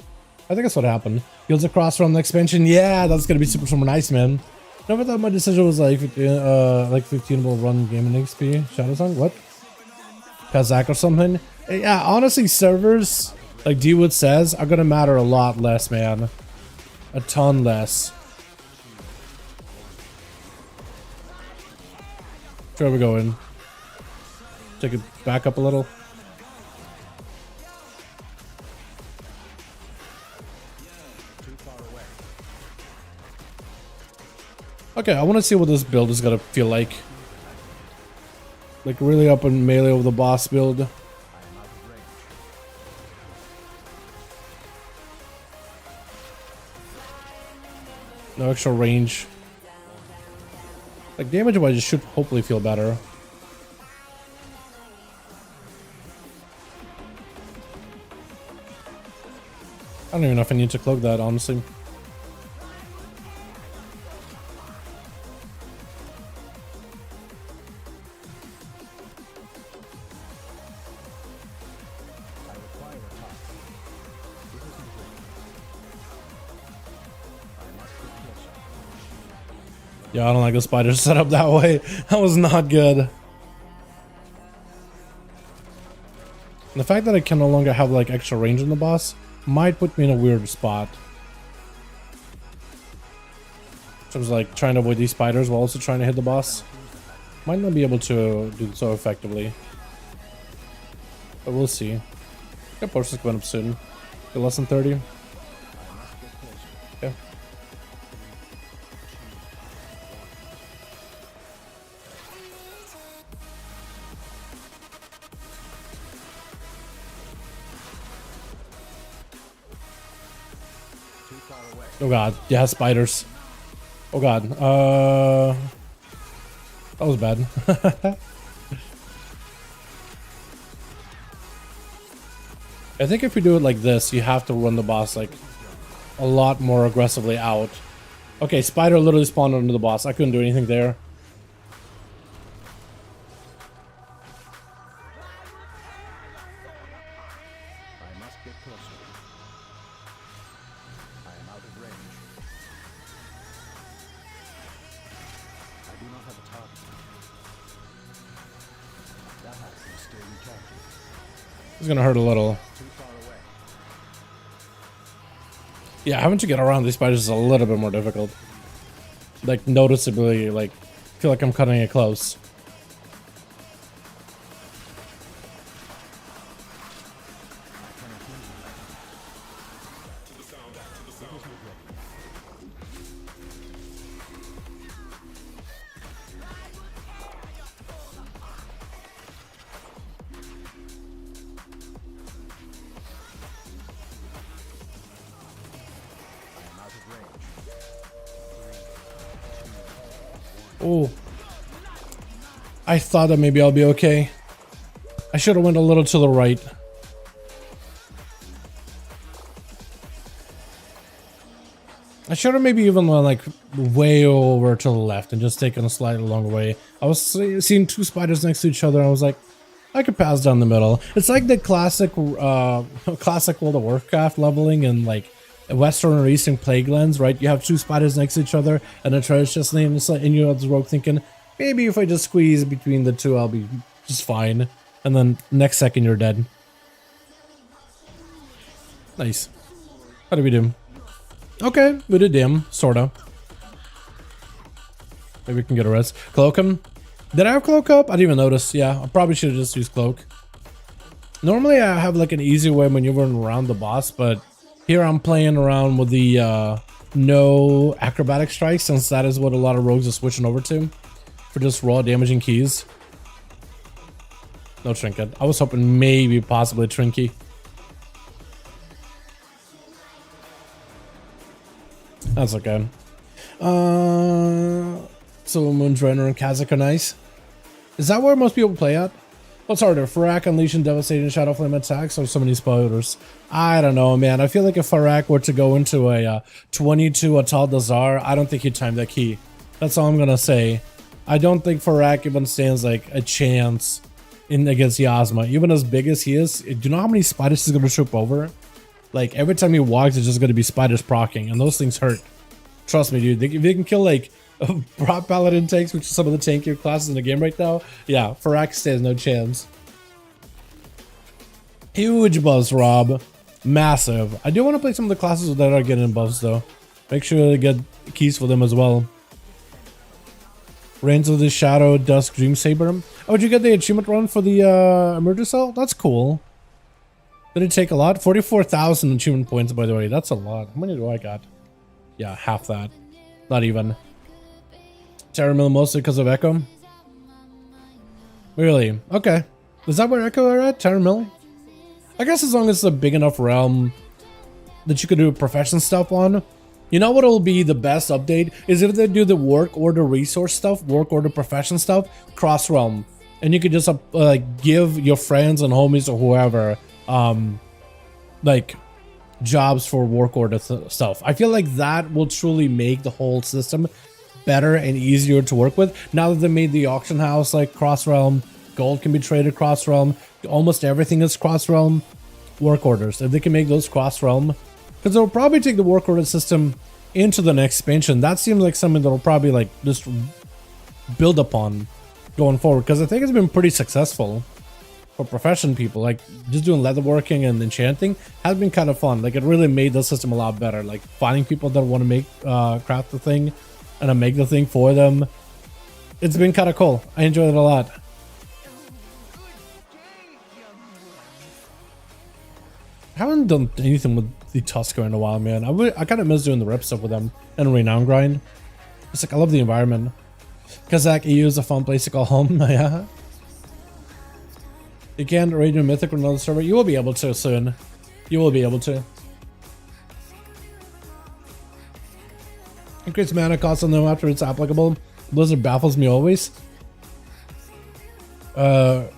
I think that's what happened. Heals across from the expansion. Yeah, that's gonna be super nice, man. Never thought my decision was like 15 will run game in XP. Shadow Song? What? Kazakh or something? Yeah, honestly, servers, like DRUID says, are gonna matter a lot less, man. A ton less. Where are we going? Take it back up a little. Okay, I want to see what this build is gonna feel like. Like really up in melee over the boss build. No extra range. Like damage wise, it should hopefully feel better. I don't even know if I need to cloak that, honestly. Yeah, I don't like the spider set up that way. That was not good. And the fact that I can no longer have like extra range on the boss might put me in a weird spot. So I was like trying to avoid these spiders while also trying to hit the boss. Might not be able to do so effectively. But we'll see. Yeah, Porsche is going up soon. Okay, less than 30. Okay. Oh god, yeah, spiders. Oh god, that was bad. I think if we do it like this, you have to run the boss like a lot more aggressively out. Okay, spider literally spawned under the boss. I couldn't do anything there. It's gonna hurt a little. Yeah, having to get around these spiders is a little bit more difficult. Like, noticeably, like, feel like I'm cutting it close. Oh, I thought that maybe I'll be okay. I should have went a little to the right. I should have maybe even went like way over to the left and just taken a slightly longer way. I was seeing two spiders next to each other and I was like, I could pass down the middle. It's like the classic classic World of Warcraft leveling and like Western or Eastern Plaguelands, right? You have two spiders next to each other and a treasure chest name, and you're the rogue thinking, maybe if I just squeeze between the two, I'll be just fine. And then next second, you're dead. Nice. How did we do? Okay, we did dim, sorta. Maybe we can get a rest. Cloak him. Did I have cloak up? I didn't even notice. Yeah, I probably should have just used cloak. Normally, I have like an easy way maneuvering around the boss, but here I'm playing around with the no acrobatic strikes, since that is what a lot of rogues are switching over to for just raw damaging keys. No trinket. I was hoping maybe possibly trinky. That's okay. So Moondrainer and Kazakh are nice. Is that where most people play at? What's harder, Farak unleashing devastating shadow flame attacks or so many spoilers? I don't know, man. I feel like if Farak were to go into a 22 Atal'dazar, I don't think he'd time that key. That's all I'm gonna say. I don't think Farak even stands like a chance in against Yasma. Even as big as he is, do you know how many spiders he's gonna trip over? Like every time he walks, it's just gonna be spiders proccing, and those things hurt. Trust me, dude. If they can kill like prop paladin tanks, which is some of the tankier classes in the game right now, yeah, Farak stands no chance. Huge buffs, Rob. Massive. I do want to play some of the classes that are getting buffs though. Make sure to get keys for them as well. Reigns of the Shadow, Dusk, Dream Saber. Oh, did you get the achievement run for the Emergicell? That's cool. Did it take a lot? 44,000 achievement points, by the way. That's a lot. How many do I got? Yeah, half that. Not even. Terramill mostly because of Echo? Really? Okay. Is that where Echo are at? Terramill? I guess as long as it's a big enough realm that you could do profession stuff on. You know what will be the best update? Is if they do the work order resource stuff, work order profession stuff, cross realm. And you could just give your friends and homies or whoever like jobs for work order stuff. I feel like that will truly make the whole system better and easier to work with. Now that they made the auction house like cross realm, gold can be traded cross realm, almost everything is cross realm. Work orders, if they can make those cross realm, because they'll probably take the work order system into the next expansion. That seems like something that'll probably like just build upon going forward, because I think it's been pretty successful for profession people. Like just doing leatherworking and enchanting has been kind of fun. Like it really made the system a lot better. Like finding people that want to make craft the thing and then make the thing for them. It's been kind of cool. I enjoyed it a lot. I haven't done anything with the Tusker in a while, man. I kind of miss doing the rep stuff with them and renown grind. It's like I love the environment. Kazakh EU is a fun place to call home. Yeah. You can't raid your Mythic with another server. You will be able to soon. You will be able to. Increase mana cost on them after it's applicable. Blizzard baffles me always.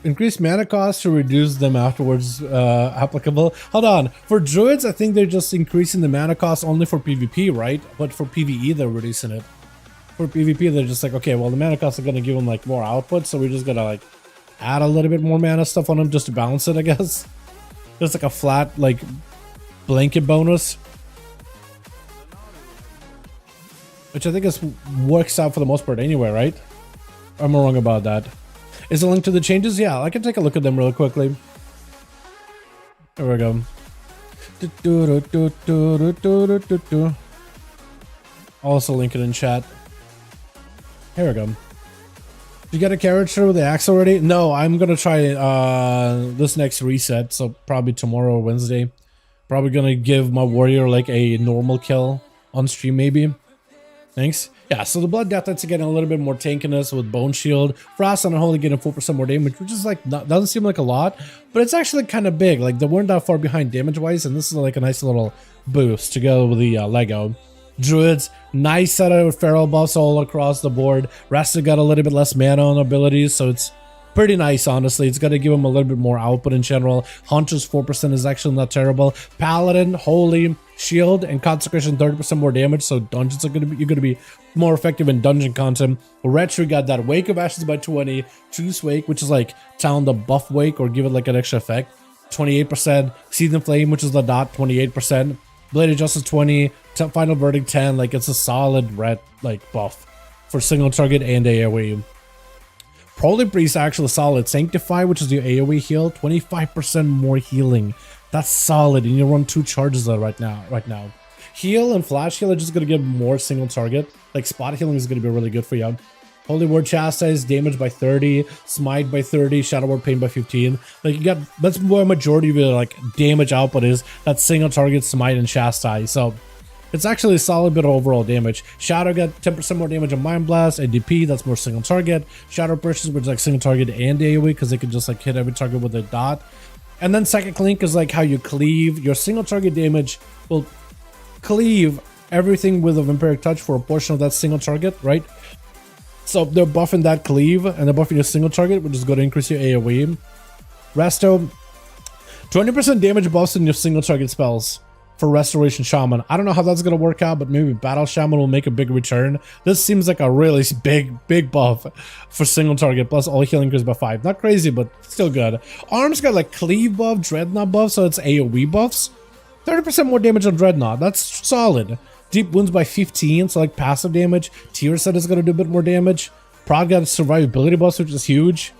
Increase mana cost to reduce them afterwards applicable. Hold on. For druids, I think they're just increasing the mana cost only for PvP, right? But for PvE, they're reducing it. For PvP, they're just like, okay, well, the mana costs are going to give them like more output, so we're just going to like add a little bit more mana stuff on them just to balance it, I guess. Just like a flat like blanket bonus. Which I think works out for the most part anyway, right? Or am I wrong about that? Is a link to the changes? Yeah, I can take a look at them really quickly. There we go. I'll also link it in chat. Here we go. Did you get a character with the axe already? No, I'm gonna try this next reset, so probably tomorrow or Wednesday. Probably gonna give my warrior like a normal kill on stream maybe. Thanks. Yeah, so the blood deaths are getting a little bit more tankiness with bone shield. Frost and Unholy getting 4% more damage, which is like doesn't seem like a lot, but it's actually kind of big. Like they weren't that far behind damage wise, and this is like a nice little boost to go with the Lego. Druids, nice set of feral buffs all across the board. Rest got a little bit less mana on abilities, so it's pretty nice, honestly. It's going to give them a little bit more output in general. Hunter's 4% is actually not terrible. Paladin, Holy, Shield, and Consecration 30% more damage, so dungeons are you're going to be more effective in dungeon content. Retro got that Wake of Ashes by 20, Choose Wake, which is like town the buff Wake or give it like an extra effect, 28%. Seething Flame, which is the dot, 28%. Blade of Justice 20, Final Verdict 10. Like it's a solid red like buff for single target and AoE. Holy Priest actually solid. Sanctify, which is your AoE heal, 25% more healing. That's solid, and you run 2 charges right now. Heal and Flash Heal are just gonna give more single target. Like spot healing is gonna be really good for you. Holy Word Chastise, damage by 30, Smite by 30, Shadow Word Pain by 15. Like you got, that's where majority of your like damage output is. That single target, Smite, and Chastise. So it's actually a solid bit of overall damage. Shadow got 10% more damage on Mind Blast, and DP, that's more single target. Shadow Burst, which is like single target and AoE, because they can just like hit every target with a dot. And then Psychic Link is like how you cleave. Your single target damage will cleave everything with a Vampiric Touch for a portion of that single target, right? So they're buffing that cleave, and they're buffing your single target, which is going to increase your AoE. Resto, 20% damage buffs in your single target spells for Restoration Shaman. I don't know how that's going to work out, but maybe Battle Shaman will make a big return. This seems like a really big buff for single target, plus all healing increase by 5. Not crazy, but still good. Arms got like Cleave buff, Dreadnought buff, so it's AoE buffs. 30% more damage on Dreadnought. That's solid. Deep Wounds by 15, so like passive damage. Tear Set is going to do a bit more damage. Prod got survivability buffs, which is huge.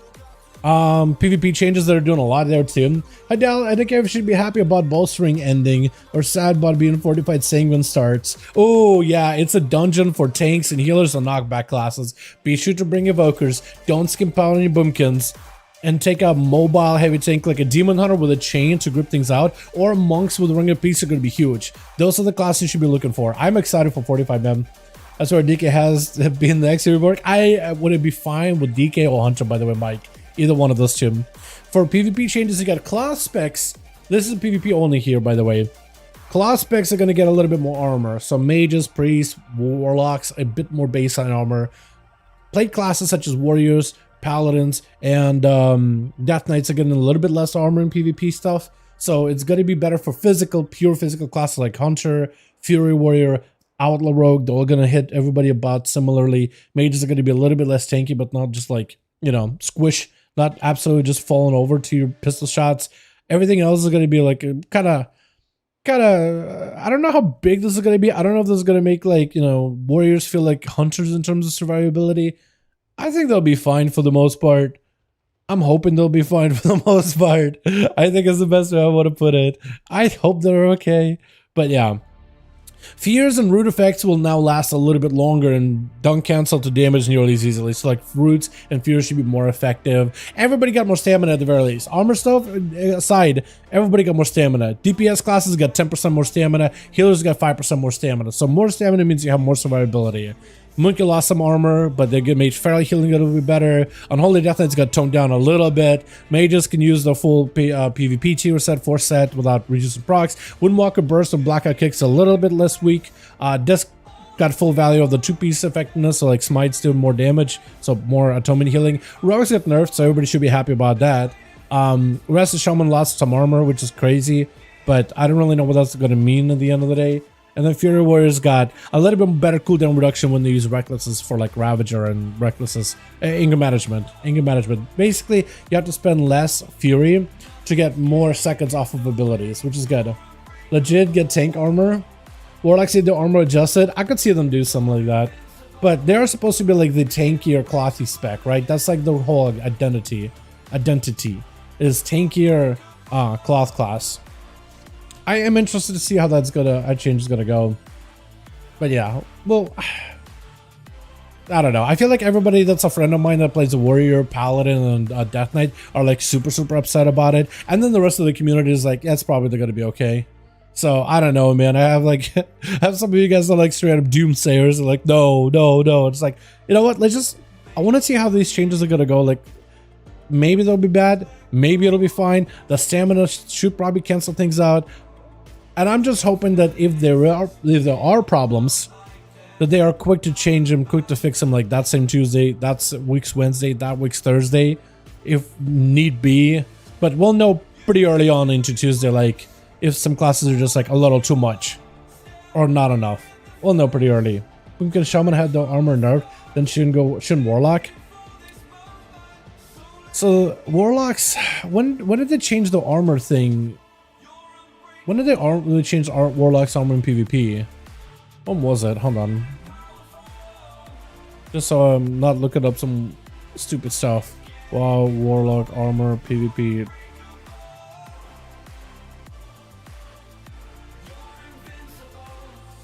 PvP changes that are doing a lot there too. Hi Dal, I think I should be happy about bolstering ending or sad about being fortified sanguine starts. Oh yeah, it's a dungeon for tanks and healers and knockback classes. Be sure to bring evokers, don't skimp out on your boomkins, and take a mobile heavy tank like a demon hunter with a chain to grip things out, or monks with ring of peace are going to be huge. Those are the classes you should be looking for. I'm excited for 45 men. That's where DK has been the next rework. I would be fine with DK or Hunter, by the way, Mike. Either one of those two. For PvP changes, you got class specs. This is PvP only here, by the way. Class specs are going to get a little bit more armor. So mages, priests, warlocks, a bit more baseline armor. Plate classes such as warriors, paladins, and death knights are getting a little bit less armor in PvP stuff. So it's going to be better for physical, pure physical classes like Hunter, Fury Warrior, Outlaw Rogue. They're all going to hit everybody about similarly. Mages are going to be a little bit less tanky, but not just like, you know, squish. Not absolutely just falling over to your pistol shots. Everything else is going to be like kind of, I don't know how big this is going to be. I don't know if this is going to make like, you know, warriors feel like hunters in terms of survivability. I think they'll be fine for the most part. I'm hoping they'll be fine for the most part. I think it's the best way I want to put it. I hope they're okay. But yeah. Fears and root effects will now last a little bit longer and don't cancel to damage nearly as easily. So like roots and fears should be more effective. Everybody got more stamina at the very least. Armor stuff aside, everybody got more stamina. DPS classes got 10% more stamina. Healers got 5% more stamina. So more stamina means you have more survivability. Monkey lost some armor, but they get made fairly healing a little bit better. Unholy Death Knights got toned down a little bit. Mages can use the full PvP tier set, 4 set without reducing procs. Windwalker Burst and Blackout Kicks a little bit less weak. Disc got full value of the 2-piece effectiveness, so like Smite's doing more damage, so more atonement healing. Rogues got nerfed, so everybody should be happy about that. Rest of Shaman lost some armor, which is crazy, but I don't really know what that's going to mean at the end of the day. And then Fury Warriors got a little bit better cooldown reduction when they use Recklesses for like Ravager and Recklesses. Anger management. Basically, you have to spend less Fury to get more seconds off of abilities, which is good. Legit get tank armor. Warlocks need the armor adjusted. I could see them do something like that. But they're supposed to be like the tankier clothy spec, right? That's like the whole identity is tankier cloth class. I am interested to see how that's that change is gonna go. But yeah, well, I don't know. I feel like everybody that's a friend of mine that plays a warrior, paladin, and death knight are like super upset about it, and then the rest of the community is like, yeah, it's probably gonna be okay. So I don't know, man. I have like have some of you guys that are like straight up doomsayers are like, no. It's like, you know what? I want to see how these changes are gonna go. Like, maybe they'll be bad, maybe it'll be fine. The stamina should probably cancel things out. And I'm just hoping that if there are problems, that they are quick to change them, quick to fix them, like that same Tuesday, that's week's Wednesday, that week's Thursday, if need be. But we'll know pretty early on into Tuesday, like if some classes are just like a little too much or not enough. We'll know pretty early. Because Shaman had the armor nerfed, then shouldn't Warlock. So Warlocks, when did they change the armor thing? When did they really change Warlock's armor in PvP? When was it? Hold on. Just so I'm not looking up some stupid stuff. Wow, Warlock armor PvP.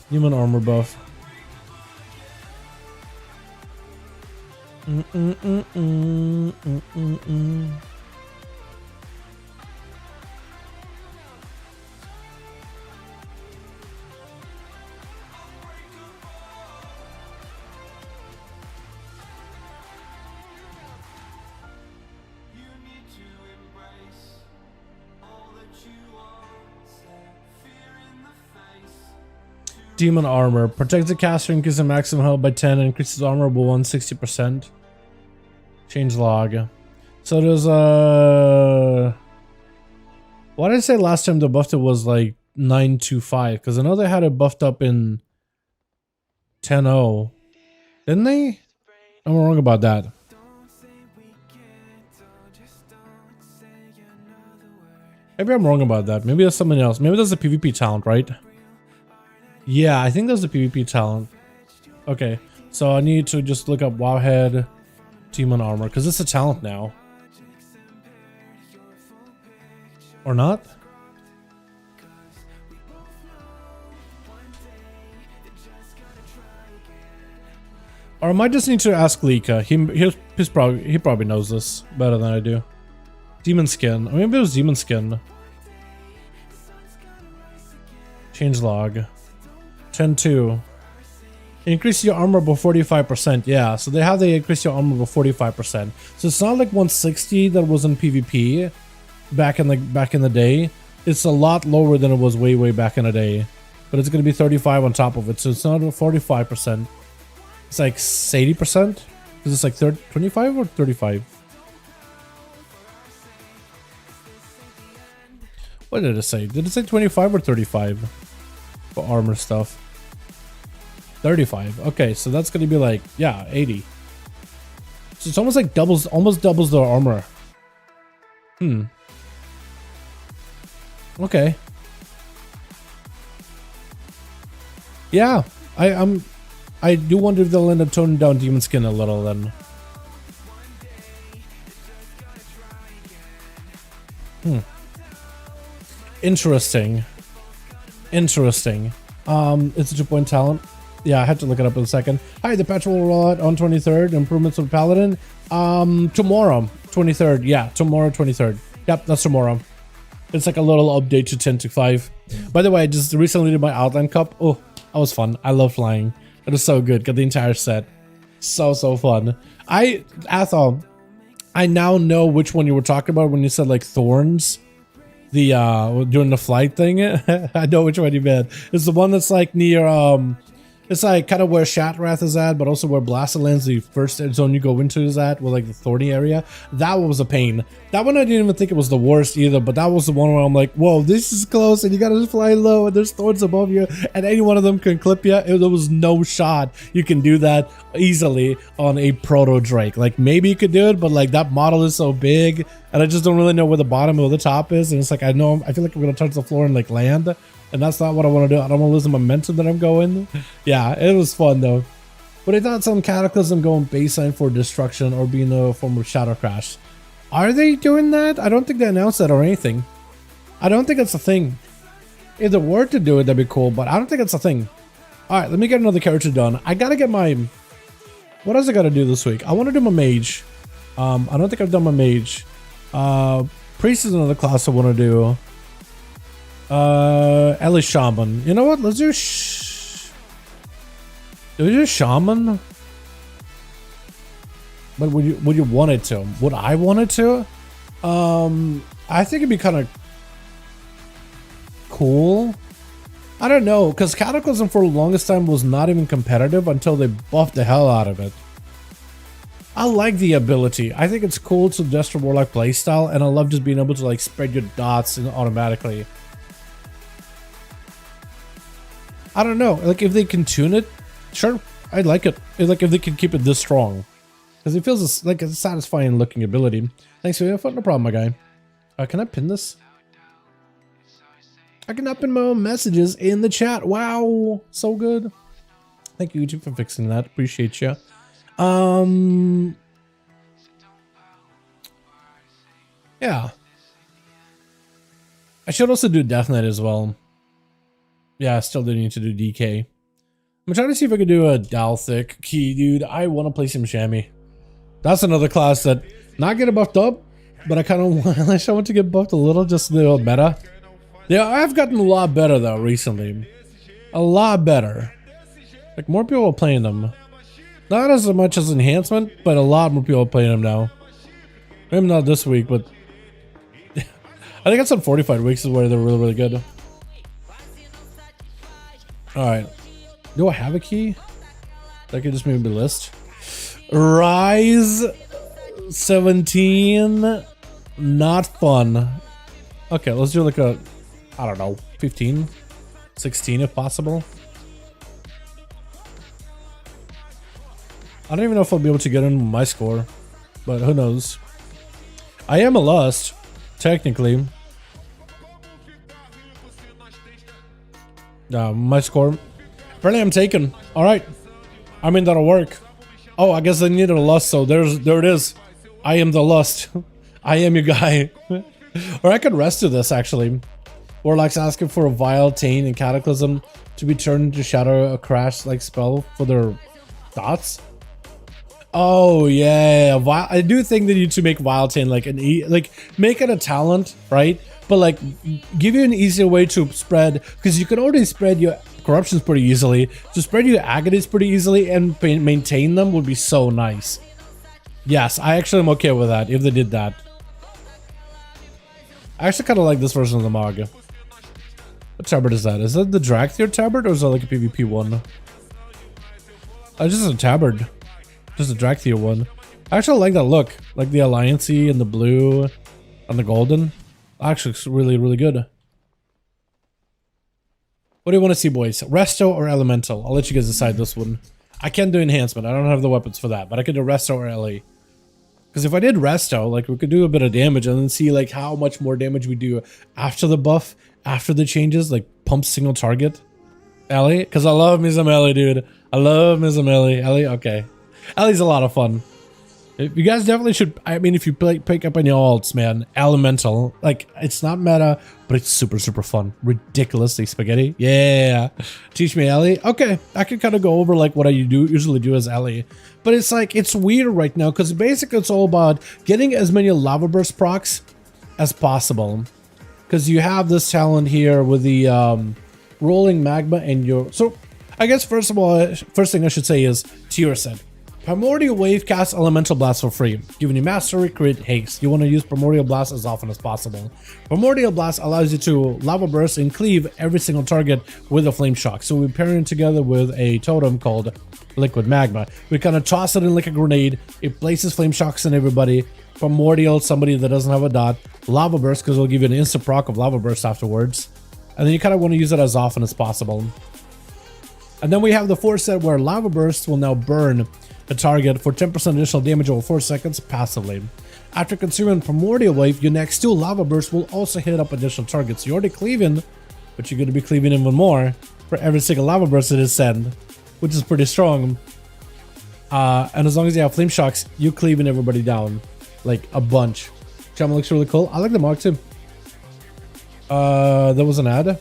Human armor buff. Demon armor. Protects the caster, increases maximum health by 10, and increases armor by 160%. Change log. So there's what did I say last time the buffed it was like 925? Because I know they had it buffed up in 10.0. Didn't they? I'm wrong about that. Maybe I'm wrong about that. Maybe that's something else. Maybe that's a PvP talent, right? Yeah, I think that's the PvP talent. Okay, so I need to just look up wowhead demon armor because it's a talent now. Or not? Or I might just need to ask Lika. He probably knows this better than I do. Demon skin. Or maybe it was demon skin. Change log. 10-2. Increase your armor by 45%. Yeah, so they have the increase your armor by 45%. So it's not like 160 that was in PvP back in the day. It's a lot lower than it was way back in the day. But it's gonna be 35 on top of it. So it's not 45%. It's like 80%? Is this like 25 or 35? What did it say? Did it say 25 or 35 for armor stuff? 35. Okay, so that's gonna be like, yeah, 80. So it's almost like almost doubles their armor. Okay. Yeah, I do wonder if they'll end up toning down demon skin a little then. Interesting. Interesting. It's a 2-point talent. Yeah, I had to look it up in a second. Hi, the patch will roll out on 23rd. Improvements of Paladin. Tomorrow, 23rd. Yeah, tomorrow, 23rd. Yep, that's tomorrow. It's like a little update to 10.5. By the way, I just recently did my Outline Cup. Oh, that was fun. I love flying. It was so good. Got the entire set. So fun. Athol, I now know which one you were talking about when you said like thorns. The doing the flight thing. I know which one you meant. It's the one that's like near it's like kind of where Shatrath is at, but also where Blastolands, the first zone you go into, is at, with like the thorny area. That one was a pain. That one I didn't even think it was the worst either, but that was the one where I'm like, whoa, this is close, and you gotta fly low, and there's thorns above you, and any one of them can clip you. There was no shot you can do that easily on a proto Drake. Like maybe you could do it, but like that model is so big, and I just don't really know where the bottom or the top is, and it's like I feel like I'm gonna touch the floor and like land. And that's not what I want to do. I don't want to lose the momentum that I'm going. Yeah, it was fun though. But I thought some Cataclysm going baseline for destruction or being a form of Shadow Crash. Are they doing that? I don't think they announced that or anything. I don't think it's a thing. If they were to do it, that'd be cool, but I don't think it's a thing. Alright, let me get another character done. I gotta get my... What else I gotta do this week? I want to do my mage. I don't think I've done my mage. Priest is another class I want to do. At least Shaman. You know what? Let's do Shaman? But would you want it to? Would I want it to? I think it'd be kind of cool. I don't know, because Cataclysm for the longest time was not even competitive until they buffed the hell out of it. I like the ability. I think it's cool to just a Warlock playstyle, and I love just being able to like spread your dots automatically. I don't know, like if they can tune it, sure, I'd like it. Like if they can keep it this strong, because it feels like a satisfying looking ability. Thanks for the info, no problem, my guy. Can I pin this? I can pin my own messages in the chat. Wow, so good. Thank you, YouTube, for fixing that. Appreciate you. Yeah. I should also do Death Knight as well. Yeah, I still do need to do DK. I'm trying to see if I could do a Dalthic key, dude. I want to play some Chamois. That's another class that not getting buffed up, but I kind of want to get buffed a little, just the old meta. Yeah, I've gotten a lot better though recently. A lot better. Like more people are playing them. Not as much as enhancement, but a lot more people are playing them now. Maybe not this week, but I think it's on 45 weeks is where they're really good. Alright. Do I have a key? That could just maybe list. Rise 17. Not fun. Okay, let's do like a, I don't know, 15, 16 if possible. I don't even know if I'll be able to get in my score, but who knows. I am a lust, technically. My score. Apparently I'm taken. Alright. I mean, that'll work. Oh, I guess I needed a lust, so there it is. I am the lust. I am your guy. Or I could rest to this actually. Warlock's asking for a Vile, Taint, and Cataclysm to be turned into Shadow, a crash-like spell for their dots. Oh yeah, I do think they need to make Vile, Taint like make it a talent, right? But like give you an easier way to spread, because you can already spread your corruptions pretty easily. To spread your agonies pretty easily and maintain them would be so nice. Yes, I actually am okay with that if they did that. I actually kind of like this version of the Mog. What tabard is that? Is that the Dragthier tabard or is that like a PvP one? Oh, just a tabard. Just a Dragthier one. I actually like that look. Like the Alliancey and the blue and the golden. Actually, it's really, really good. What do you want to see, boys? Resto or Elemental? I'll let you guys decide this one. I can't do enhancement. I don't have the weapons for that, but I could do Resto or LE. Because if I did Resto, like we could do a bit of damage and then see like how much more damage we do after the buff, after the changes, like pump single target. Ellie? Because I love me some Ellie, dude. I love me some Ellie. Ellie? Okay. Ellie's a lot of fun. You guys definitely should, I mean, if you pick up any alts, man, Elemental, like, it's not meta, but it's super, super fun. Ridiculously spaghetti. Yeah. Teach me Ellie. Okay. I can kind of go over, like, what I usually do as Ellie. But it's, like, it's weird right now, because basically it's all about getting as many Lava Burst procs as possible. Because you have this talent here with the rolling magma and your... So, I guess, first of all, first thing I should say is tier set. Primordial Wave casts Elemental Blast for free, giving you Mastery, Crit, Haste. You want to use Primordial Blast as often as possible. Primordial Blast allows you to Lava Burst and cleave every single target with a Flame Shock. So we pair it together with a totem called Liquid Magma. We kind of toss it in like a grenade. It places Flame Shocks in everybody. Primordial, somebody that doesn't have a dot. Lava Burst, because it'll give you an instant proc of Lava Burst afterwards. And then you kind of want to use it as often as possible. And then we have the 4 set where Lava Burst will now burn a target for 10% additional damage over 4 seconds passively. After consuming Primordial Wave, your next 2 Lava Bursts will also hit up additional targets. You're already cleaving, but you're going to be cleaving even more for every single Lava Burst that is sent, which is pretty strong. And as long as you have Flame Shocks, you cleaving everybody down like a bunch. Shaman looks really cool. I like the Mark too. There was an ad.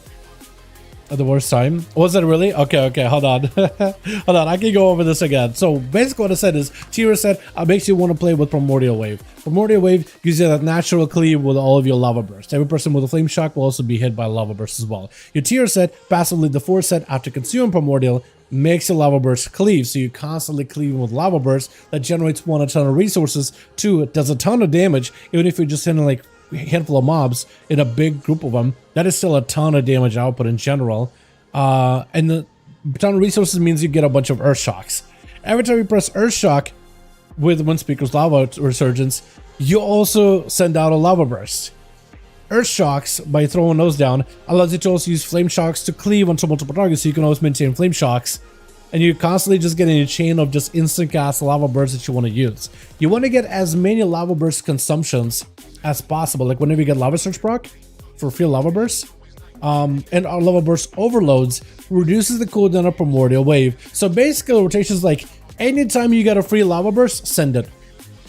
At the worst time. Was it really? Okay, hold on. Hold on, I can go over this again. So basically what I said is tier set makes you want to play with Primordial Wave. Primordial Wave gives you that natural cleave with all of your Lava Burst. Every person with a Flame Shock will also be hit by Lava Burst as well. Your tier set, passively the 4 set after consuming Primordial, makes your Lava Burst cleave. So you're constantly cleaving with Lava Burst that generates 1, a ton of resources, 2, it does a ton of damage, even if you're just hitting like handful of mobs in a big group of them. That is still a ton of damage output in general, and the ton of resources means you get a bunch of Earth Shocks. Every time you press Earth Shock with Windspeaker's Lava Resurgence, you also send out a Lava Burst. Earth Shocks, by throwing those down, allows you to also use Flame Shocks to cleave onto multiple targets, so you can always maintain Flame Shocks. And you're constantly just getting a chain of just instant cast Lava Bursts that you want to use. You want to get as many Lava Burst consumptions as possible. Like whenever you get Lava Surge proc for free Lava Bursts, and our Lava Burst overloads reduces the cooldown of Primordial Wave. So basically the rotation is like, anytime you get a free Lava Burst, send it.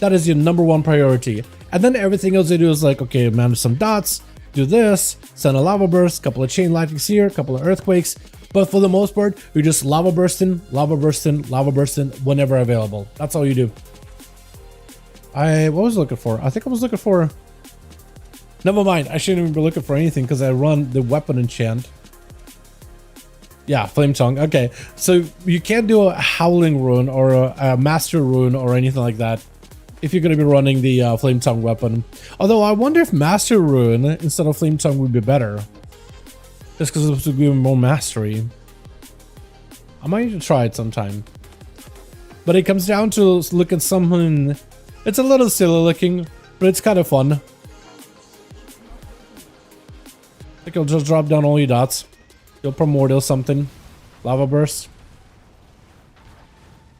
That is your #1 priority. And then everything else they do is like, okay, manage some dots, do this, send a Lava Burst, couple of Chain Lightnings here, couple of Earthquakes. But for the most part, you're just Lava Bursting, Lava Bursting, Lava Bursting whenever available. That's all you do. What was I looking for? I think I was looking for... Never mind, I shouldn't even be looking for anything because I run the weapon enchant. Yeah, Flame Tongue. Okay, so you can't do a Howling Rune or a Master Rune or anything like that if you're going to be running the Flame Tongue weapon. Although I wonder if Master Rune instead of Flame Tongue would be better. Just because it would give more mastery. I might need to try it sometime. But it comes down to looking something... It's a little silly looking, but it's kind of fun. I think you'll just drop down all your dots. You'll Primordial something. Lava Burst.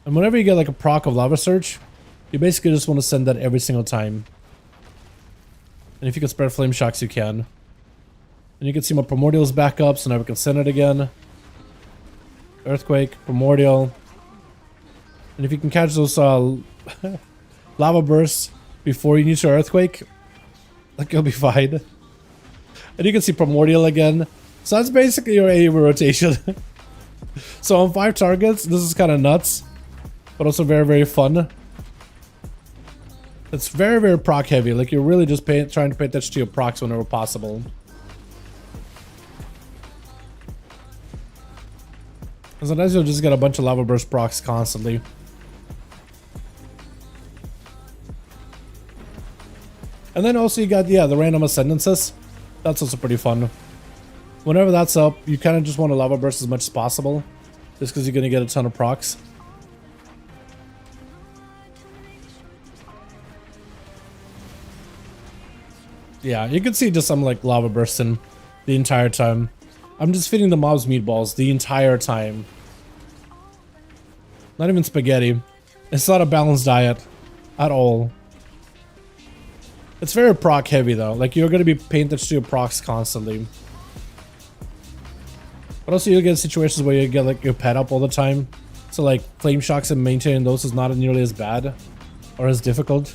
And whenever you get like a proc of Lava Surge, you basically just want to send that every single time. And if you can spread Flame Shocks, you can. And you can see my Primordial's back up, so now we can send it again. Earthquake, Primordial. And if you can catch those Lava Bursts before you use your Earthquake, Like, you'll be fine. And you can see Primordial again. So that's basically your AOE rotation. So on 5 targets, this is kind of nuts, but also very, very fun. It's very, very proc heavy. Like, you're really just trying to pay attention to your procs whenever possible. And sometimes you'll just get a bunch of lava burst procs constantly. And then also you got, yeah, the random ascendances. That's also pretty fun. Whenever that's up, you kind of just want to lava burst as much as possible, just because you're going to get a ton of procs. Yeah, you can see just some like lava bursting the entire time. I'm just feeding the mobs meatballs the entire time. Not even spaghetti. It's not a balanced diet at all. It's very proc heavy though. Like, you're going to be paying attention to your procs constantly. But also you'll get situations where you get like your pet up all the time. So like flame shocks and maintaining those is not nearly as bad or as difficult.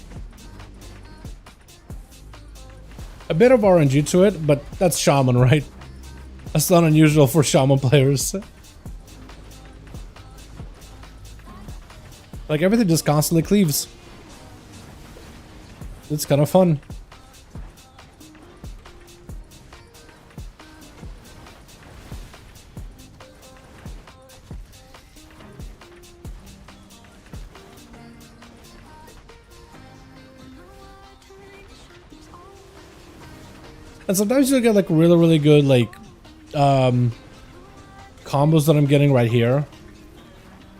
A bit of RNG to it, but that's Shaman, right? That's not unusual for Shaman players. Like, everything just constantly cleaves. It's kind of fun. And sometimes you'll get like really, really good like combos that I'm getting right here.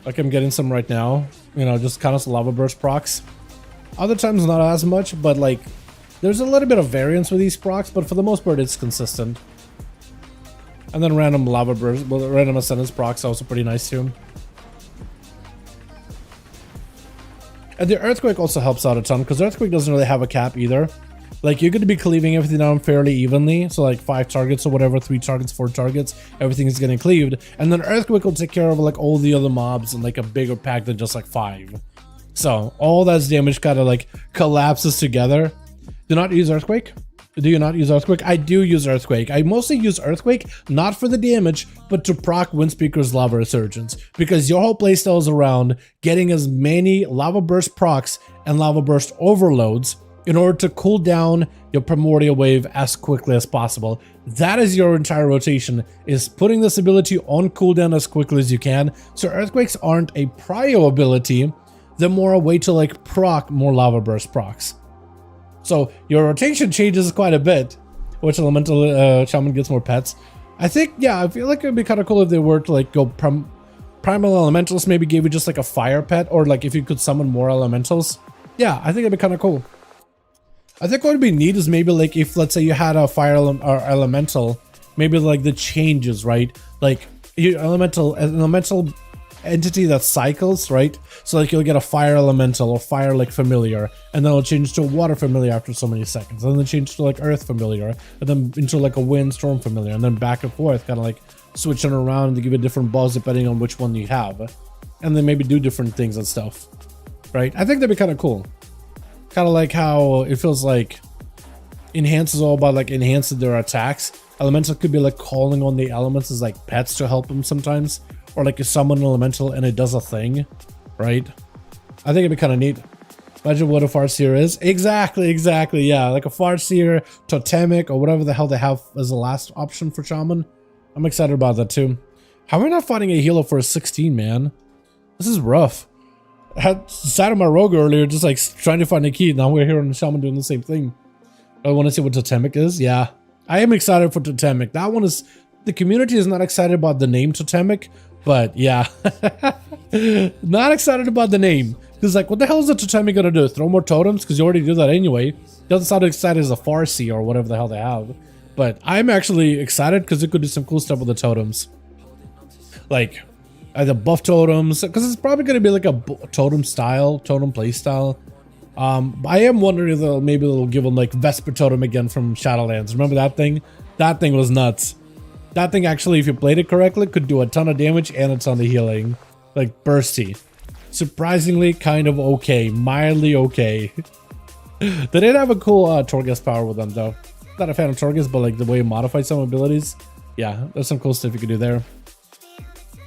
Like, I'm getting some right now. You know, just kind of lava burst procs. Other times not as much, but like there's a little bit of variance with these procs, but for the most part it's consistent. And then random lava burst, well, random ascendance procs are also pretty nice too. And the earthquake also helps out a ton, because earthquake doesn't really have a cap either. Like, you're going to be cleaving everything down fairly evenly. So like 5 targets or whatever, 3 targets, 4 targets, everything is getting cleaved. And then earthquake will take care of like all the other mobs in like a bigger pack than just like 5. So all that damage kind of like collapses together. Do not use earthquake. Do you not use earthquake? I do use earthquake. I mostly use earthquake not for the damage, but to proc Windspeaker's lava resurgence, because your whole playstyle is around getting as many lava burst procs and lava burst overloads in order to cool down your primordial wave as quickly as possible. That is your entire rotation, is putting this ability on cooldown as quickly as you can. So earthquakes aren't a prio ability, they're more a way to like proc more lava burst procs. So your rotation changes quite a bit. Which elemental shaman gets more pets? I think, yeah, I feel like it'd be kind of cool if they were to like go primal elementals, maybe give you just like a fire pet, or like if you could summon more elementals. Yeah, I think it'd be kind of cool. I think what would be neat is maybe like if, let's say, you had a fire or elemental, maybe like the changes, right? Like your elemental entity that cycles, right? So like you'll get a fire elemental or fire like familiar, and then it'll change to a water familiar after so many seconds, and then change to like earth familiar, and then into like a wind storm familiar, and then back and forth, kind of like switching around to give you different balls depending on which one you have, and then maybe do different things and stuff, right? I think that'd be kind of cool. Kind of like how it feels like Enhance is all about like enhancing their attacks. Elemental could be like calling on the elements as like pets to help them sometimes, or like you summon an elemental and it does a thing, right? I think it'd be kind of neat. Imagine what a Farseer is. Exactly, yeah, like a Farseer, Totemic, or whatever the hell they have as the last option for Shaman. I'm excited about that too. How are we not fighting a healer for a 16, man? This is rough. I had sat on my rogue earlier, just like trying to find a key. Now we're here on the Shaman doing the same thing. I want to see what Totemic is. Yeah, I am excited for Totemic. That one is, the community is not excited about the name Totemic, but yeah, not excited about the name. Because like, what the hell is the Totemic gonna do? Throw more totems? Because you already do that anyway. Doesn't sound excited as a Farsi or whatever the hell they have. But I'm actually excited because it could do some cool stuff with the totems. Like either buff totems, because it's probably going to be like a totem style, totem play style. I am wondering if maybe they'll give them like Vesper Totem again from Shadowlands. Remember that thing? That thing was nuts. That thing actually, if you played it correctly, could do a ton of damage and a ton of healing. Like bursty. Surprisingly kind of okay. Mildly okay. They did have a cool Torghast power with them though. Not a fan of Torghast, but like the way you modify some abilities. Yeah, there's some cool stuff you can do there.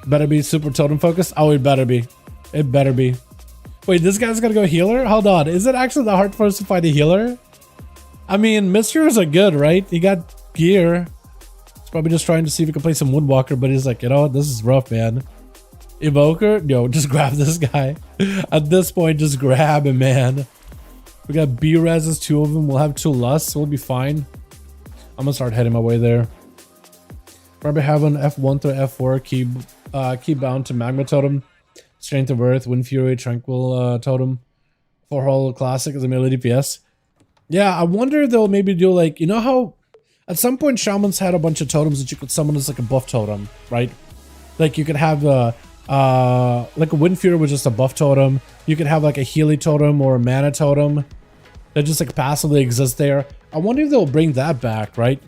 Better be super totem focused. Oh, it better be. It better be. Wait, this guy's gonna go healer? Hold on. Is it actually that hard for us to find a healer? I mean, Mysteries are good, right? He got gear. He's probably just trying to see if he can play some Woodwalker, but he's like, you know what? This is rough, man. Evoker? Yo, just grab this guy. At this point, just grab him, man. We got B-Reses, 2 of them. We'll have 2 lusts. We'll be fine. I'm gonna start heading my way there. Probably have an F1 to F4 key bound to Magma Totem. Strength of Earth, Wind Fury, Tranquil Totem. 4 Hollow Classic is a melee DPS. Yeah, I wonder if they'll maybe do like, you know how at some point Shamans had a bunch of totems that you could summon as like a buff totem, right? Like you could have like a Wind Fury was just a buff totem. You could have like a Healy totem or a mana totem that just like passively exists there. I wonder if they'll bring that back, right?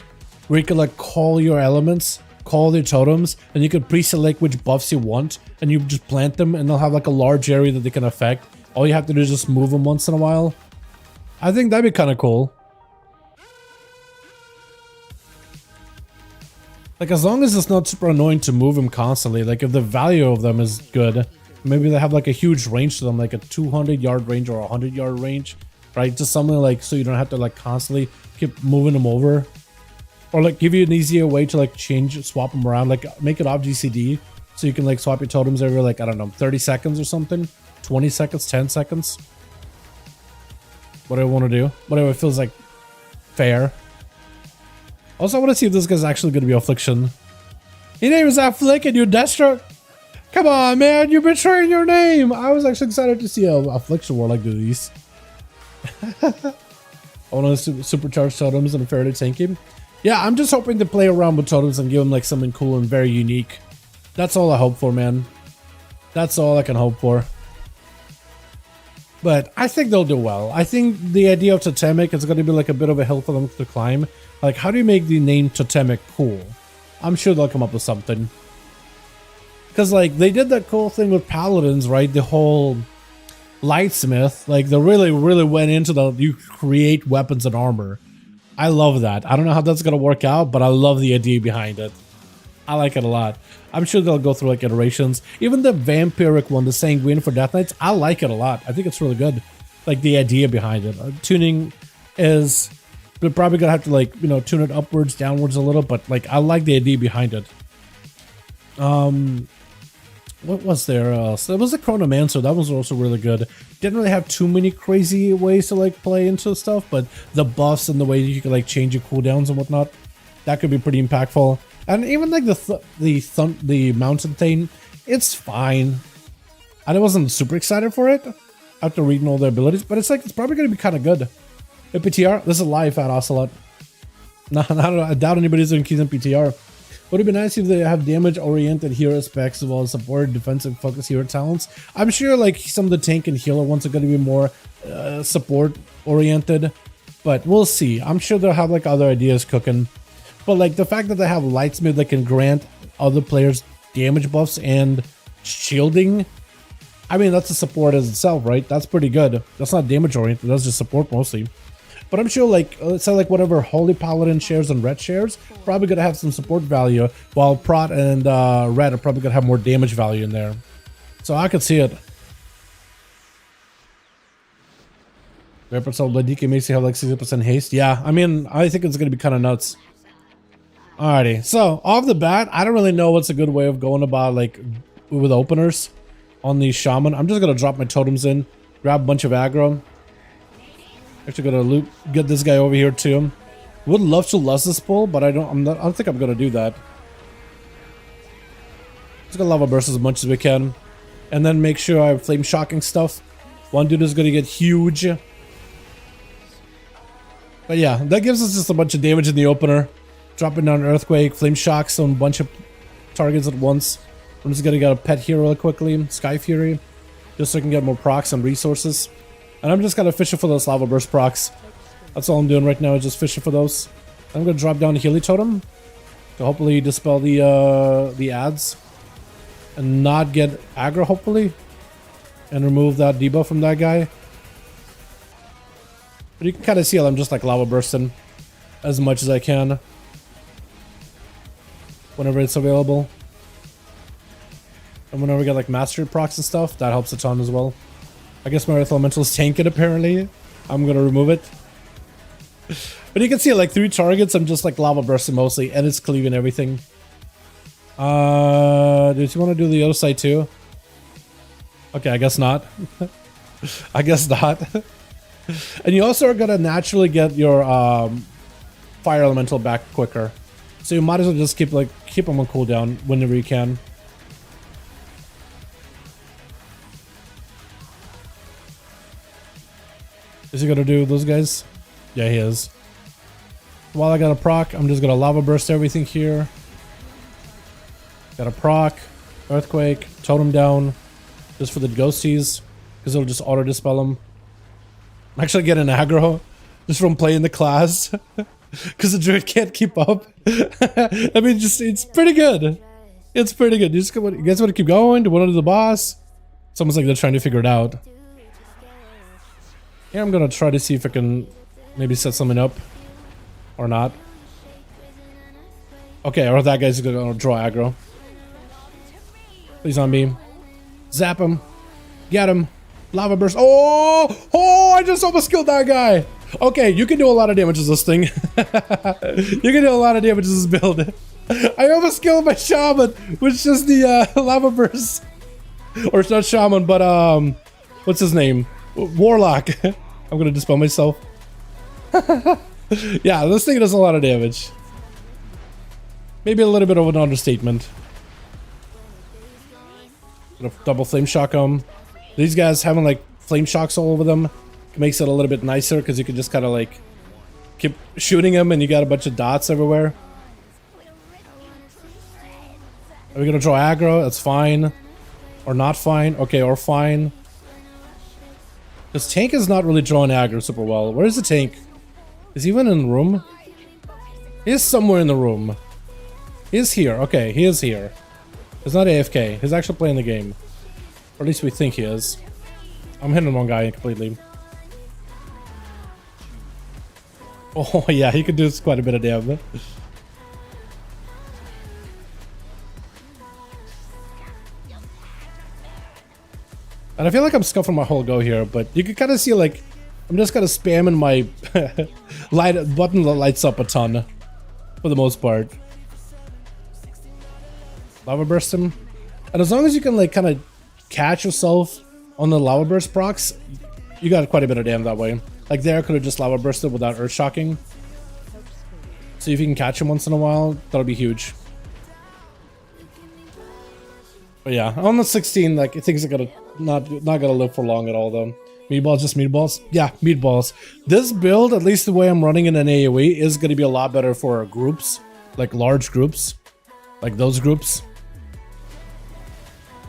Where you could like call your elements, call your totems, and you could pre-select which buffs you want, and you just plant them, and they'll have like a large area that they can affect. All you have to do is just move them once in a while. I think that'd be kind of cool. Like as long as it's not super annoying to move them constantly, like if the value of them is good, maybe they have like a huge range to them, like a 200-yard range or a 100-yard range, right? Just something like so you don't have to like constantly keep moving them over. Or like give you an easier way to like swap them around, like make it off GCD so you can like swap your totems every like, I don't know, 30 seconds or something, 20 seconds, 10 seconds. What do I want to do? Whatever feels like fair. Also, I want to see if this guy's actually going to be Affliction. Your name is Afflict and you're Deathstroke? Come on, man, you're betraying your name. I was actually excited to see a Affliction Warlock do these. I want to supercharge totems and fairly tanky. Yeah, I'm just hoping to play around with totems and give them like something cool and very unique. That's all I hope for, man. That's all I can hope for. But I think they'll do well. I think the idea of Totemic is going to be like a bit of a hill for them to climb. Like, how do you make the name Totemic cool? I'm sure they'll come up with something. Because, like, they did that cool thing with Paladins, right? The whole Lightsmith. Like, they really, really went into the, you create weapons and armor. I love that. I don't know how that's going to work out, but I love the idea behind it. I like it a lot. I'm sure they'll go through like iterations. Even the vampiric one, the Sanguine for Death Knights, I like it a lot. I think it's really good. Like the idea behind it. Tuning is, they're probably gonna have to like, you know, tune it upwards, downwards a little, but like I like the idea behind it. What was there? So it was the Chronomancer. That was also really good. Didn't really have too many crazy ways to like play into stuff, but the buffs and the way you can like change your cooldowns and whatnot, that could be pretty impactful. And even like the mountain thing, it's fine. I wasn't super excited for it after reading all their abilities, but it's like it's probably gonna be kind of good. Hey, PTR, this is a live at Ocelot. No, I doubt anybody's doing keys in PTR. Would it be nice if they have damage-oriented hero specs as well as support defensive focus hero talents? I'm sure like some of the tank and healer ones are going to be more support-oriented, but we'll see. I'm sure they'll have like other ideas cooking. But like the fact that they have Lightsmith that can grant other players damage buffs and shielding, I mean, that's a support as itself, right? That's pretty good. That's not damage-oriented, that's just support mostly. But I'm sure like, let's say like whatever Holy Paladin shares and Red shares, probably gonna have some support value, while Prot and Red are probably gonna have more damage value in there. So I could see it. So the DK makes you have like 60% haste. Yeah, I mean, I think it's gonna be kind of nuts. Alrighty, so off the bat, I don't really know what's a good way of going about like with openers on the Shaman. I'm just gonna drop my totems in, grab a bunch of aggro. Actually gonna get this guy over here too. Would love to lust this pull, but I don't think I'm gonna do that. Just gonna lava burst as much as we can, and then make sure I have flame shocking stuff. One dude is gonna get huge. But yeah, that gives us just a bunch of damage in the opener. Dropping down Earthquake, Flame Shocks on a bunch of targets at once. I'm just gonna get a pet hero really quickly, Sky Fury, just so I can get more procs and resources. And I'm just gonna fishing for those Lava Burst procs. That's all I'm doing right now, is just fishing for those. I'm gonna drop down a Healy Totem to hopefully dispel the ads and not get aggro, hopefully, and remove that debuff from that guy. But you can kind of see I'm just like lava bursting as much as I can whenever it's available. And whenever we get like mastery procs and stuff, that helps a ton as well. I guess my Earth Elemental's tank it apparently. I'm gonna remove it. But you can see like 3 targets, I'm just like lava bursting mostly, and it's cleaving everything. Did you want to do the other side too? Okay, I guess not. I guess not. And you also are gonna naturally get your fire elemental back quicker. So you might as well just keep them on cooldown whenever you can. Is he gonna do those guys? Yeah, he is. While I got a proc, I'm just gonna lava burst everything here. Got a proc, earthquake, totem down, just for the ghosties, because it'll just auto dispel them. I'm actually getting aggro just from playing the class, because the druid can't keep up. I mean, it's pretty good. It's pretty good. You guys want to keep going? Do you want to do the boss? It's almost like they're trying to figure it out. Yeah, I'm gonna try to see if I can maybe set something up or not. Okay, or that guy's gonna draw aggro. Please on me. Zap him. Get him. Lava burst. Oh! Oh, I just almost killed that guy. Okay, you can do a lot of damage with this thing. You can do a lot of damage with this build. I almost killed my shaman with just the lava burst. Or it's not shaman, but what's his name? Warlock. I'm gonna dispel myself. Yeah, this thing does a lot of damage. Maybe a little bit of an understatement. Gonna double flame shock them. These guys having like flame shocks all over them makes it a little bit nicer because you can just kind of like keep shooting them and you got a bunch of dots everywhere. Are we gonna draw aggro? That's fine. Or not fine. Okay, or fine. This tank is not really drawing aggro super well. Where is the tank? Is he even in the room? He is somewhere in the room. He is here. Okay, he is here. He's not AFK. He's actually playing the game. Or at least we think he is. I'm hitting one guy completely. Oh yeah, he could do quite a bit of damage. And I feel like I'm scuffing my whole go here, but you can kind of see like I'm just kind of spamming my light button that lights up a ton for the most part. Lava burst him, and as long as you can like kind of catch yourself on the lava burst procs, you got quite a bit of damage that way. Like there, I could have just lava bursted without earth shocking. So if you can catch him once in a while, that'll be huge. But yeah, on the 16, like things are gonna not gonna live for long at all though. Meatballs, just meatballs? Yeah, meatballs. This build, at least the way I'm running in an AOE, is gonna be a lot better for groups, like large groups, like those groups.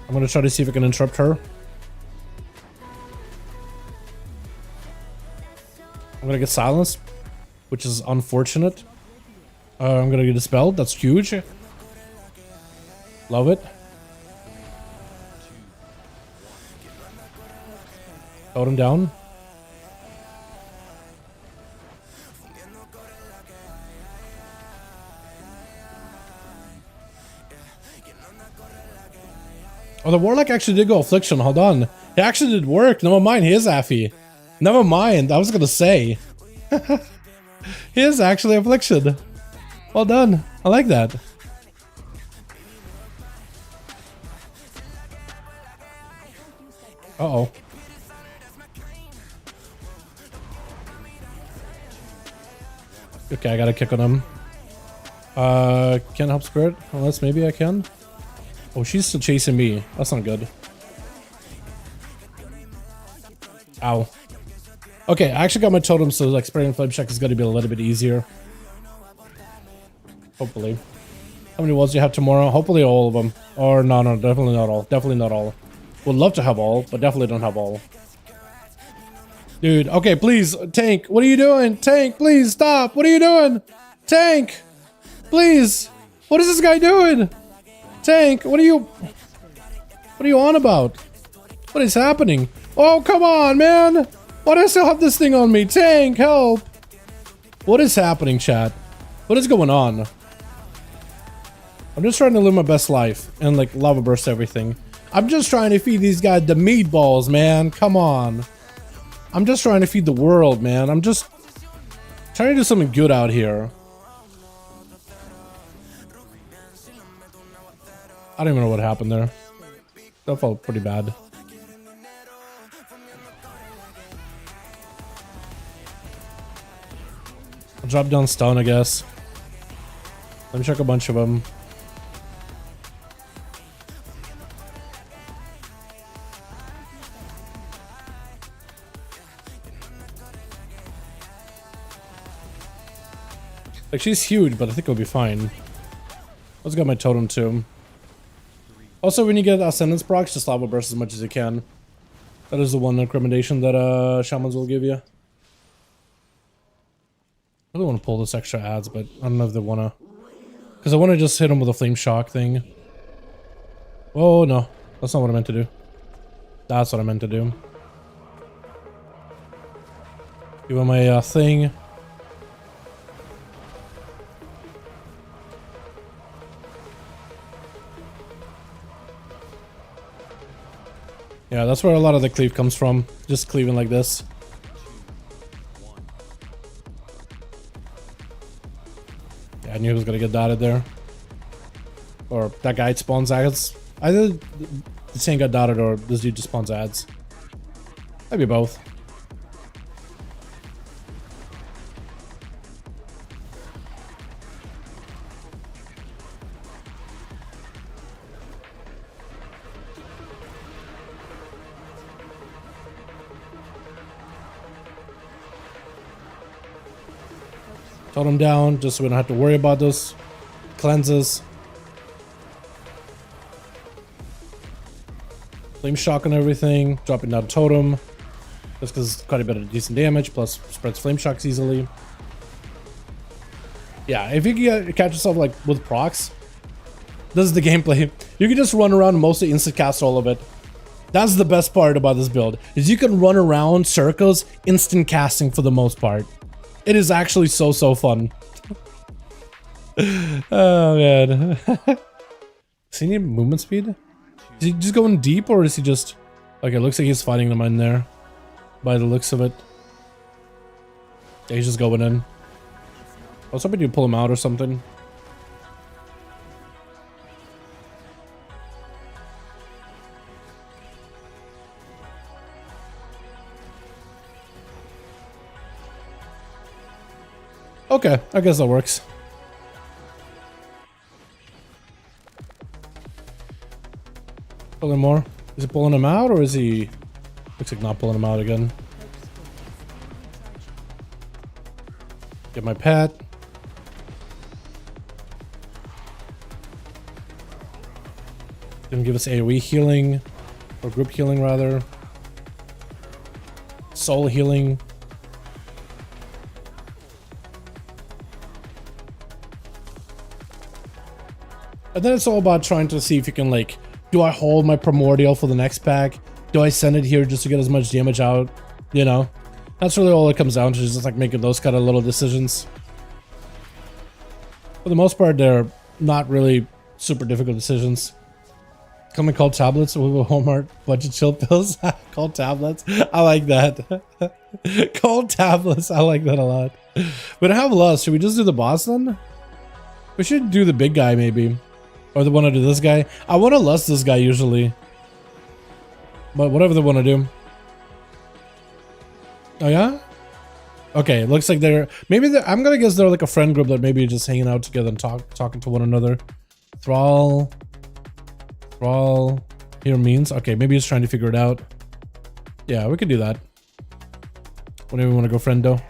I'm gonna try to see if I can interrupt her. I'm gonna get silenced, which is unfortunate. I'm gonna get dispelled. That's huge. Love it. Hold him down. Oh, the Warlock actually did go Affliction. Hold on. He actually did work. Never mind. He is Affy. Never mind. I was gonna say. He is actually Affliction. Well done. I like that. Uh-oh. Okay, I got a kick on him. Can't help Spirit, unless maybe I can. Oh, she's still chasing me. That's not good. Ow. Okay, I actually got my totem, so like spraying flame check is gonna be a little bit easier. Hopefully. How many walls do you have tomorrow? Hopefully all of them. Or no, definitely not all. Definitely not all. Would love to have all, but definitely don't have all. Dude, okay, please, tank, what are you doing? Tank, please, stop, what are you doing? Tank, please, what is this guy doing? Tank, what are you on about? What is happening? Oh, come on, man. Why do I still have this thing on me? Tank, help! What is happening, chat? What is going on? I'm just trying to live my best life and like lava burst everything. I'm just trying to feed these guys the meatballs, man. Come on. I'm just trying to feed the world, man. I'm just trying to do something good out here. I don't even know what happened there. That felt pretty bad. I'll drop down stun, I guess. Let me check a bunch of them. Like, she's huge, but I think it'll be fine. Let's get my totem too. Also, when you get Ascendance procs, just lava burst as much as you can. That is the one recommendation that shamans will give you. I really want to pull this extra ads, but I don't know if they want to. Because I want to just hit them with a flame shock thing. Oh no, that's not what I meant to do. That's what I meant to do. Give him my thing. Yeah, that's where a lot of the cleave comes from. Just cleaving like this. Yeah, I knew he was gonna get dotted there. Or that guy spawns ads. Either the same got dotted or this dude just spawns ads. Maybe both. Totem down, just so we don't have to worry about those cleanses. Flame shock on everything, dropping down totem. Just because it's quite a bit of decent damage, plus spreads flame shocks easily. Yeah, if you can catch yourself like with procs, this is the gameplay. You can just run around and mostly instant cast all of it. That's the best part about this build, is you can run around circles instant casting for the most part. It is actually so fun. Oh man. Does he need movement speed? Is he just going deep, or is he just... Okay, it looks like he's fighting them in there. By the looks of it. Yeah, he's just going in. I was hoping you'd pull him out or something. Okay, I guess that works. Pulling more. Is he pulling him out, or is he... Looks like not pulling him out again. Get my pet. Gonna give us AoE healing. Or group healing, rather. Soul healing. And then it's all about trying to see if you can, like, do I hold my primordial for the next pack? Do I send it here just to get as much damage out? You know? That's really all it comes down to, is just like making those kind of little decisions. For the most part, they're not really super difficult decisions. Coming called tablets with a Walmart budget chill pills. Called tablets. I like that. Called tablets. I like that a lot. But I have lust. Should we just do the boss then? We should do the big guy maybe. Or they want to do this guy. I want to lust this guy usually. But whatever they want to do. Oh yeah? Okay, it looks like they're... Maybe they're... I'm gonna guess they're like a friend group that maybe just hanging out together and talking to one another. Thrall. Thrall. Here means... Okay, maybe he's trying to figure it out. Yeah, we could do that. Whenever we want to go friendo.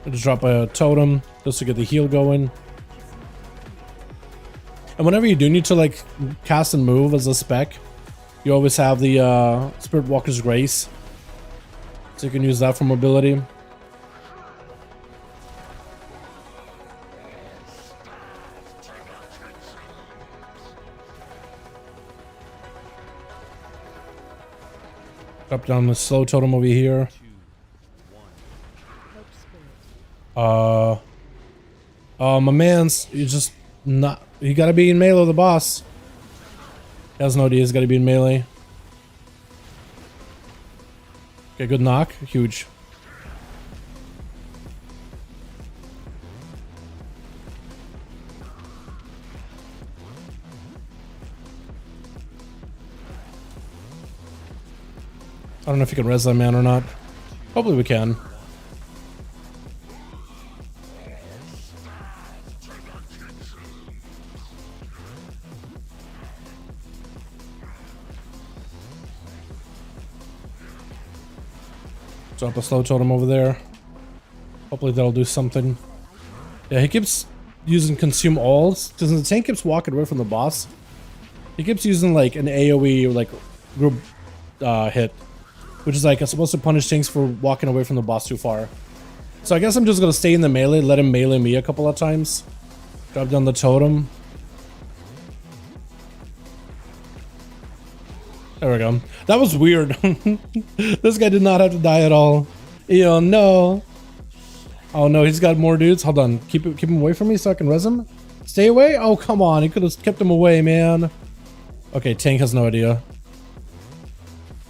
Just drop a totem just to get the heal going. And whenever you do need to like cast and move as a spec, You always have the Spirit Walker's Grace, so you can use that for mobility. Drop down the slow totem over here. My man's, you just not, you gotta be in melee with the boss. He has no idea he's gotta be in melee. Okay, good knock, huge. I don't know if you can res that man or not. Probably we can. Drop a slow totem over there. Hopefully that'll do something. Yeah, he keeps using consume alls because the tank keeps walking away from the boss. He keeps using like an AOE or like group hit, which is like supposed to punish tanks for walking away from the boss too far. So I guess I'm just gonna stay in the melee, let him melee me a couple of times. Drop down the totem. There we go. That was weird. This guy did not have to die at all. Yo, no. Oh no, he's got more dudes. Hold on. Keep him away from me so I can res him. Stay away? Oh, come on. He could have kept him away, man. Okay, tank has no idea.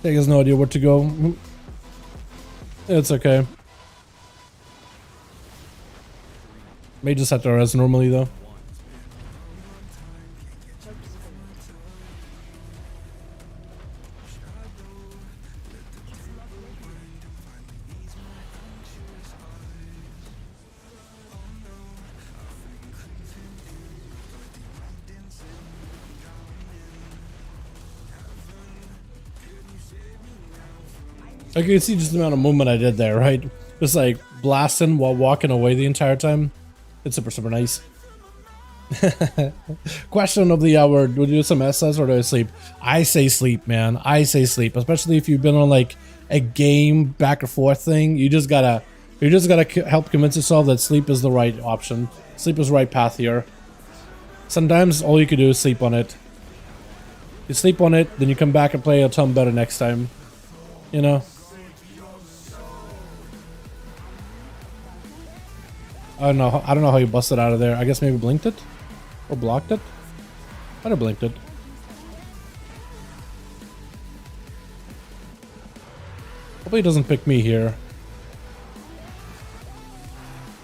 Tank has no idea where to go. It's okay. May just have to res normally though. Like you can see just the amount of movement I did there, right? Just like blasting while walking away the entire time. It's super, super nice. Question of the hour, do you do some SS or do I sleep? I say sleep, man. I say sleep, especially if you've been on like a game back and forth thing. You just gotta help convince yourself that sleep is the right option. Sleep is the right path here. Sometimes all you can do is sleep on it. You sleep on it, then you come back and play a ton better next time. You know? I don't know how you busted out of there. I guess maybe blinked it? Or blocked it? Might have blinked it. Hopefully he doesn't pick me here.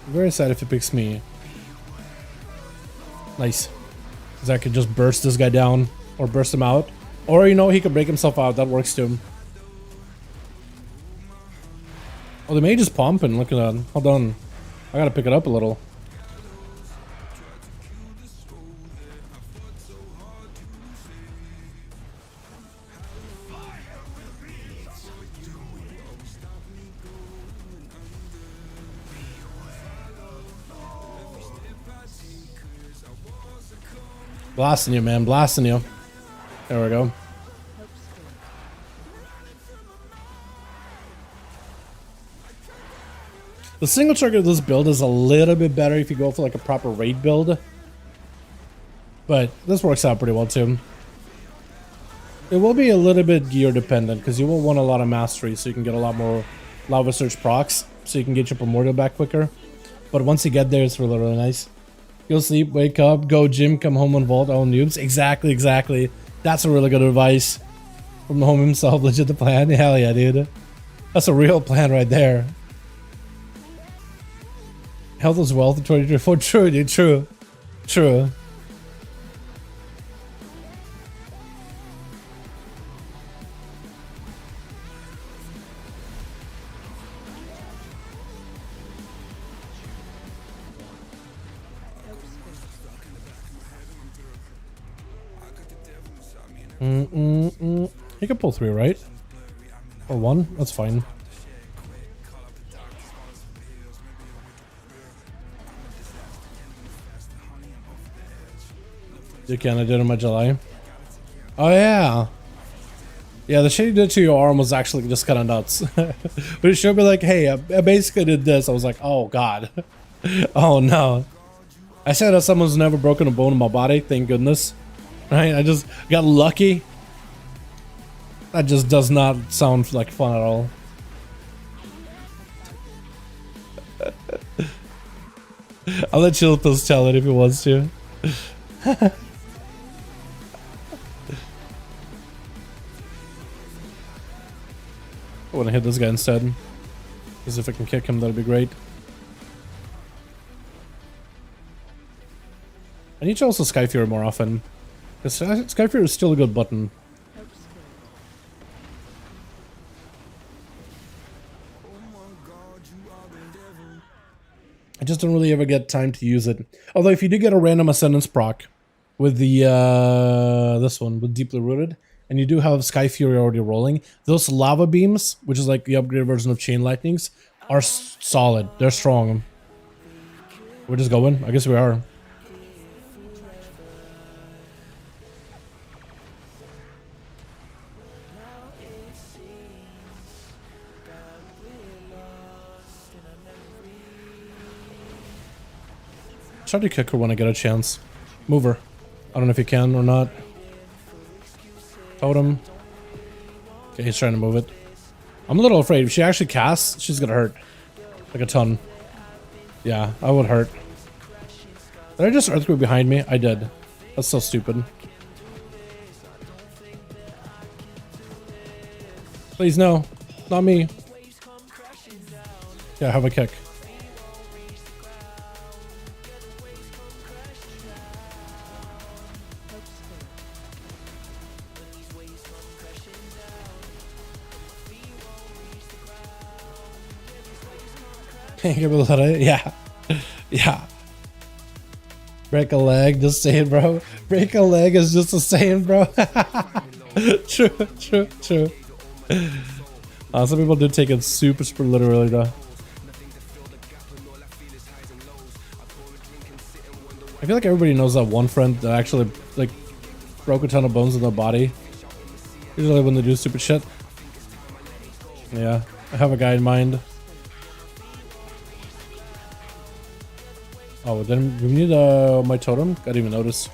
I'm very sad if he picks me. Nice. Because I could just burst this guy down. Or burst him out. Or, you know, he could break himself out. That works too. Oh, the mage is pumping. Look at that. Hold on. I gotta pick it up a little. Blasting you, man. Blasting you. There we go. The single trigger of this build is a little bit better if you go for like a proper raid build. But this works out pretty well too. It will be a little bit gear dependent because you will want a lot of mastery so you can get a lot more lava surge procs so you can get your primordial back quicker. But once you get there, it's really, really nice. Go sleep, wake up, go gym, come home and vault all noobs. Exactly, exactly. That's a really good advice from the home himself. Legit the plan. Hell yeah, dude. That's a real plan right there. Health is wealth in 2024. True, dude. True. True. He can pull 3, right? Or 1? That's fine. You can, I did in my July. Oh yeah. Yeah, the shit you did to your arm was actually just kind of nuts. But it should be like, hey, I basically did this. I was like, oh god. Oh no. I said that someone's never broken a bone in my body, thank goodness. Right? I just got lucky. That just does not sound like fun at all. I'll let Chilpos tell it if he wants to. I want to hit this guy instead. Because if I can kick him, that'd be great. I need to also Skyfury more often. Because Skyfury is still a good button. I just don't really ever get time to use it. Although if you do get a random Ascendance proc with the this one, with Deeply Rooted, and you do have Sky Fury already rolling, those lava beams, which is like the upgraded version of Chain Lightnings, are solid. They're strong. We're just going. I guess we are. Try to kick her when I get a chance. Move her. I don't know if you can or not. Totem. Okay, he's trying to move it. I'm a little afraid. If she actually casts, she's gonna hurt. Like a ton. Yeah, I would hurt. Did I just earthquake behind me? I did. That's so stupid. Please, no. Not me. Yeah, have a kick. Yeah. Yeah. Break a leg, just saying, bro. Break a leg is just a saying, bro. True. Some people do take it super literally, though. I feel like everybody knows that one friend that actually, like, broke a ton of bones in their body. Usually when they do stupid shit. Yeah, I have a guy in mind. Oh, then we need my totem. I didn't even notice.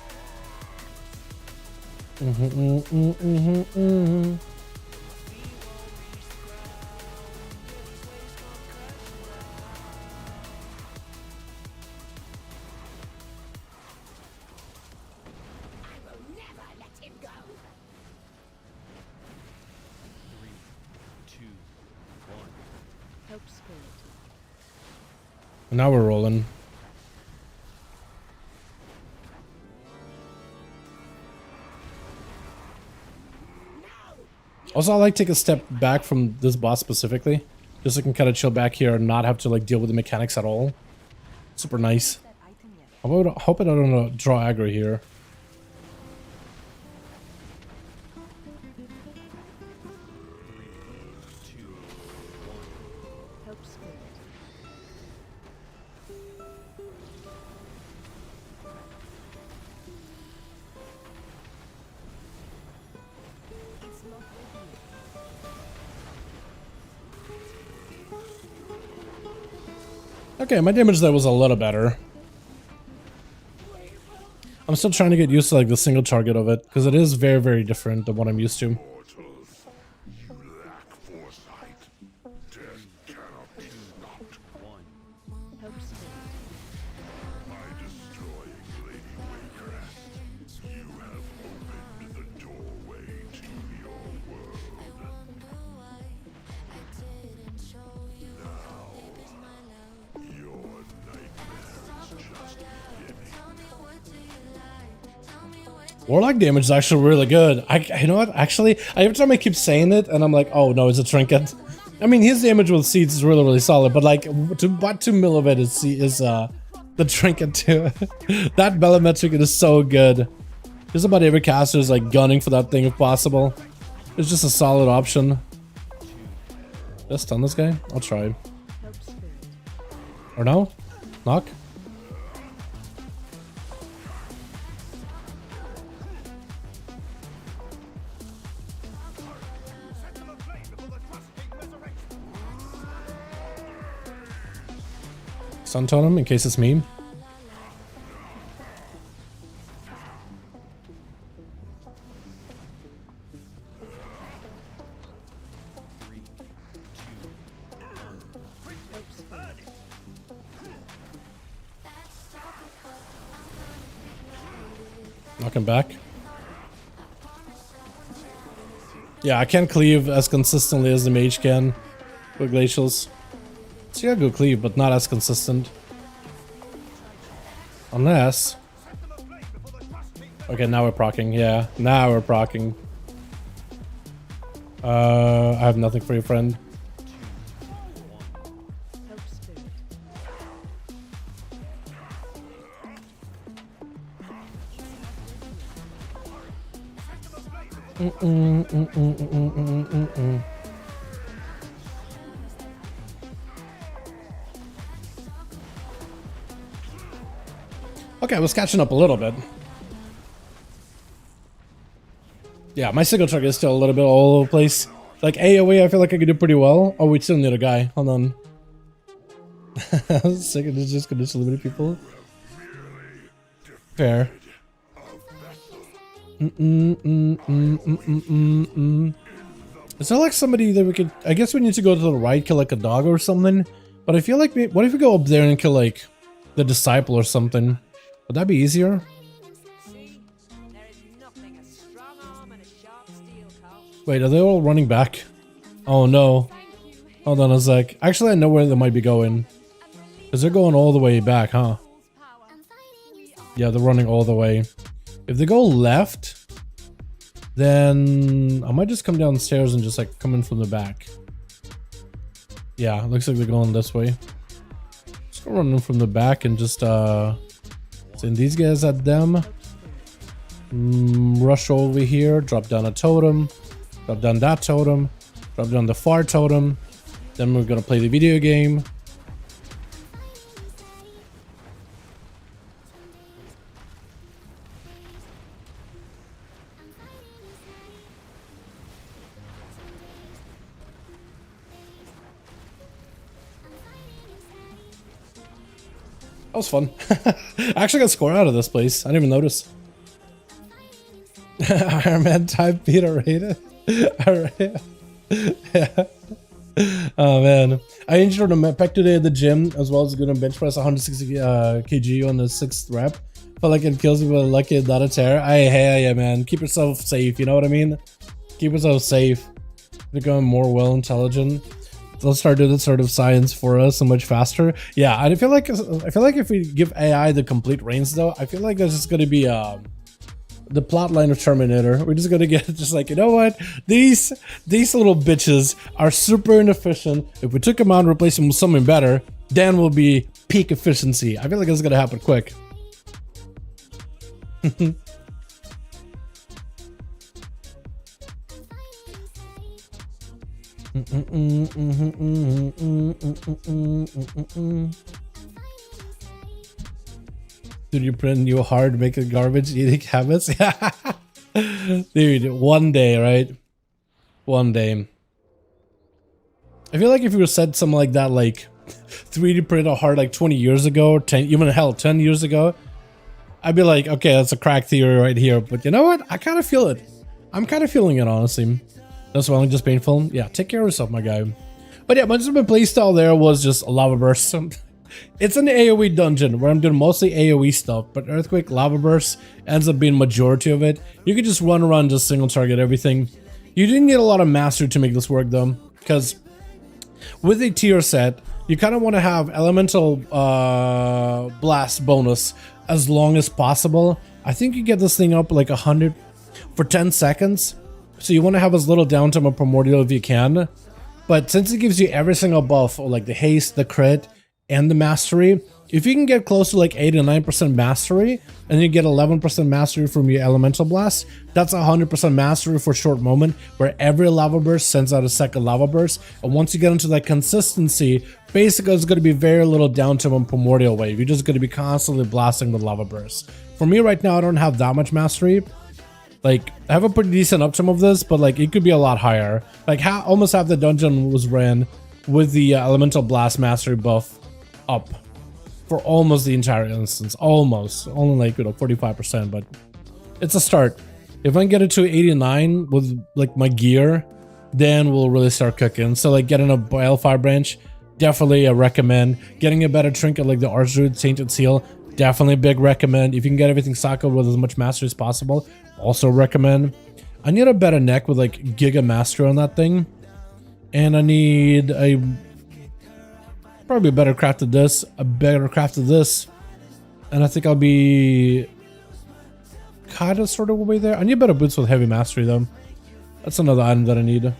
And now we're rolling. Also, I like to take a step back from this boss specifically, just so I can kind of chill back here and not have to like deal with the mechanics at all. Super nice. I'm hoping I don't draw aggro here. Okay, my damage there was a little better. I'm still trying to get used to like the single target of it, because it is very different than what I'm used to. Warlock damage is actually really good. You know what? Actually, every time I keep saying it, and I'm like, oh no, it's a trinket. I mean, his damage with seeds is really solid, but like, about 2 mil of it is the trinket too. That Bellametric is so good. Just about every caster is like gunning for that thing if possible. It's just a solid option. Just stun this guy? I'll try. Or no? Knock? Stun Totem in case it's me. Knock him back. Yeah, I can't cleave as consistently as the mage can with glacials. So yeah, go cleave, but not as consistent. Unless... Okay, now we're proccing. Yeah, now we're proccing. I have nothing for you, friend. Okay, I was catching up a little bit. Yeah, my single track is still a little bit all over the place. Like AOE, I feel like I could do pretty well. Oh, we still need a guy. Hold on. Second is just gonna limited people. Fair. It's not like somebody that we could... I guess we need to go to the right, kill like a dog or something. But I feel like... What if we go up there and kill like the disciple or something? Would that be easier? Wait, are they all running back? Oh no. Hold on a sec. Actually, I know where they might be going. Because they're going all the way back, huh? Yeah, they're running all the way. If they go left, then I might just come downstairs and just like come in from the back. Yeah, looks like they're going this way. Let's go run in from the back and just send these guys at them. Rush over here, drop down a totem, drop down that totem, drop down the far totem. Then we're gonna play the video game. That was fun. I actually got a score out of this place. I didn't even notice. Iron Man type Peter rated. Alright. Yeah. Oh man. I injured a pec today at the gym as well as going to bench press 160 kg on the 6th rep. Felt like it kills me with a lucky not a tear. Yeah, man. Keep yourself safe, you know what I mean? Keep yourself safe. Become more well intelligent. They'll start doing that sort of science for us so much faster. Yeah, I feel like if we give AI the complete reins though, I feel like there's just gonna be the plot line of Terminator. We're just gonna get just like, you know what? These little bitches are super inefficient. If we took them out and replaced them with something better, then we'll be peak efficiency. I feel like it's gonna happen quick. Did you print new hard making garbage eating habits? Dude, one day, right? One day. I feel like if you said something like that, like 3D print a heart like 20 years ago, or 10, even hell, 10 years ago, I'd be like, okay, that's a crack theory right here. But you know what? I kind of feel it. I'm kind of feeling it, honestly. That's why I'm just painful. Yeah, take care of yourself, my guy. But yeah, my playstyle there was just a lava burst. It's an AoE dungeon where I'm doing mostly AoE stuff, but Earthquake Lava Burst ends up being majority of it. You could just run around, just single target everything. You didn't get a lot of mastery to make this work though, because with a tier set, you kind of want to have elemental blast bonus as long as possible. I think you get this thing up like 100 for 10 seconds. So you want to have as little downtime of Primordial if you can. But since it gives you every single buff, or like the haste, the crit, and the mastery, if you can get close to like 8 to 9% mastery, and you get 11% mastery from your elemental blast, that's 100% mastery for a short moment, where every lava burst sends out a second lava burst. And once you get into that consistency, basically it's going to be very little downtime on Primordial Wave. You're just going to be constantly blasting with lava bursts. For me right now, I don't have that much mastery. Like, I have a pretty decent uptime of this, but like, it could be a lot higher. Like, almost half the dungeon was ran with the elemental blast mastery buff up. for almost the entire instance. Almost. Only like, 45%, but it's a start. If I can get it to 89 with like my gear, then we'll really start cooking. So like getting a Balefire branch, definitely a recommend. Getting a better trinket like the Archdruid Tainted Seal, definitely a big recommend. If you can get everything cycled with as much mastery as possible, also recommend. I need a better neck with like Giga Mastery on that thing. And I need a probably a better craft of this, a better craft of this. And I think I'll be kind of sort of way there. I need better boots with heavy mastery though. That's another item that I need.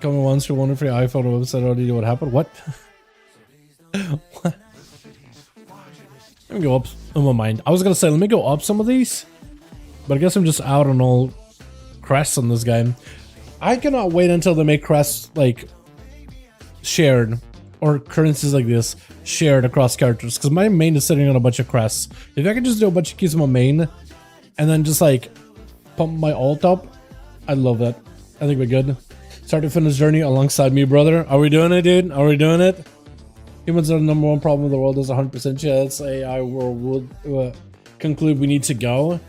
Coming once, you're wondering for your iPhone website already what happened? What? What? Let me go up in my mind. I was gonna say let me go up some of these, but I guess I'm just out on all crests on this guy. I cannot wait until they make crests like shared, or currencies like this shared across characters, because my main is sitting on a bunch of crests. If I could just do a bunch of keys on my main and then just like pump my ult up, I'd love that. I think we're good. Start to finish journey alongside me, brother. Are we doing it, dude? Are we doing it? Humans are the #1 problem in the world. There's 100% chance AI world would conclude we need to go.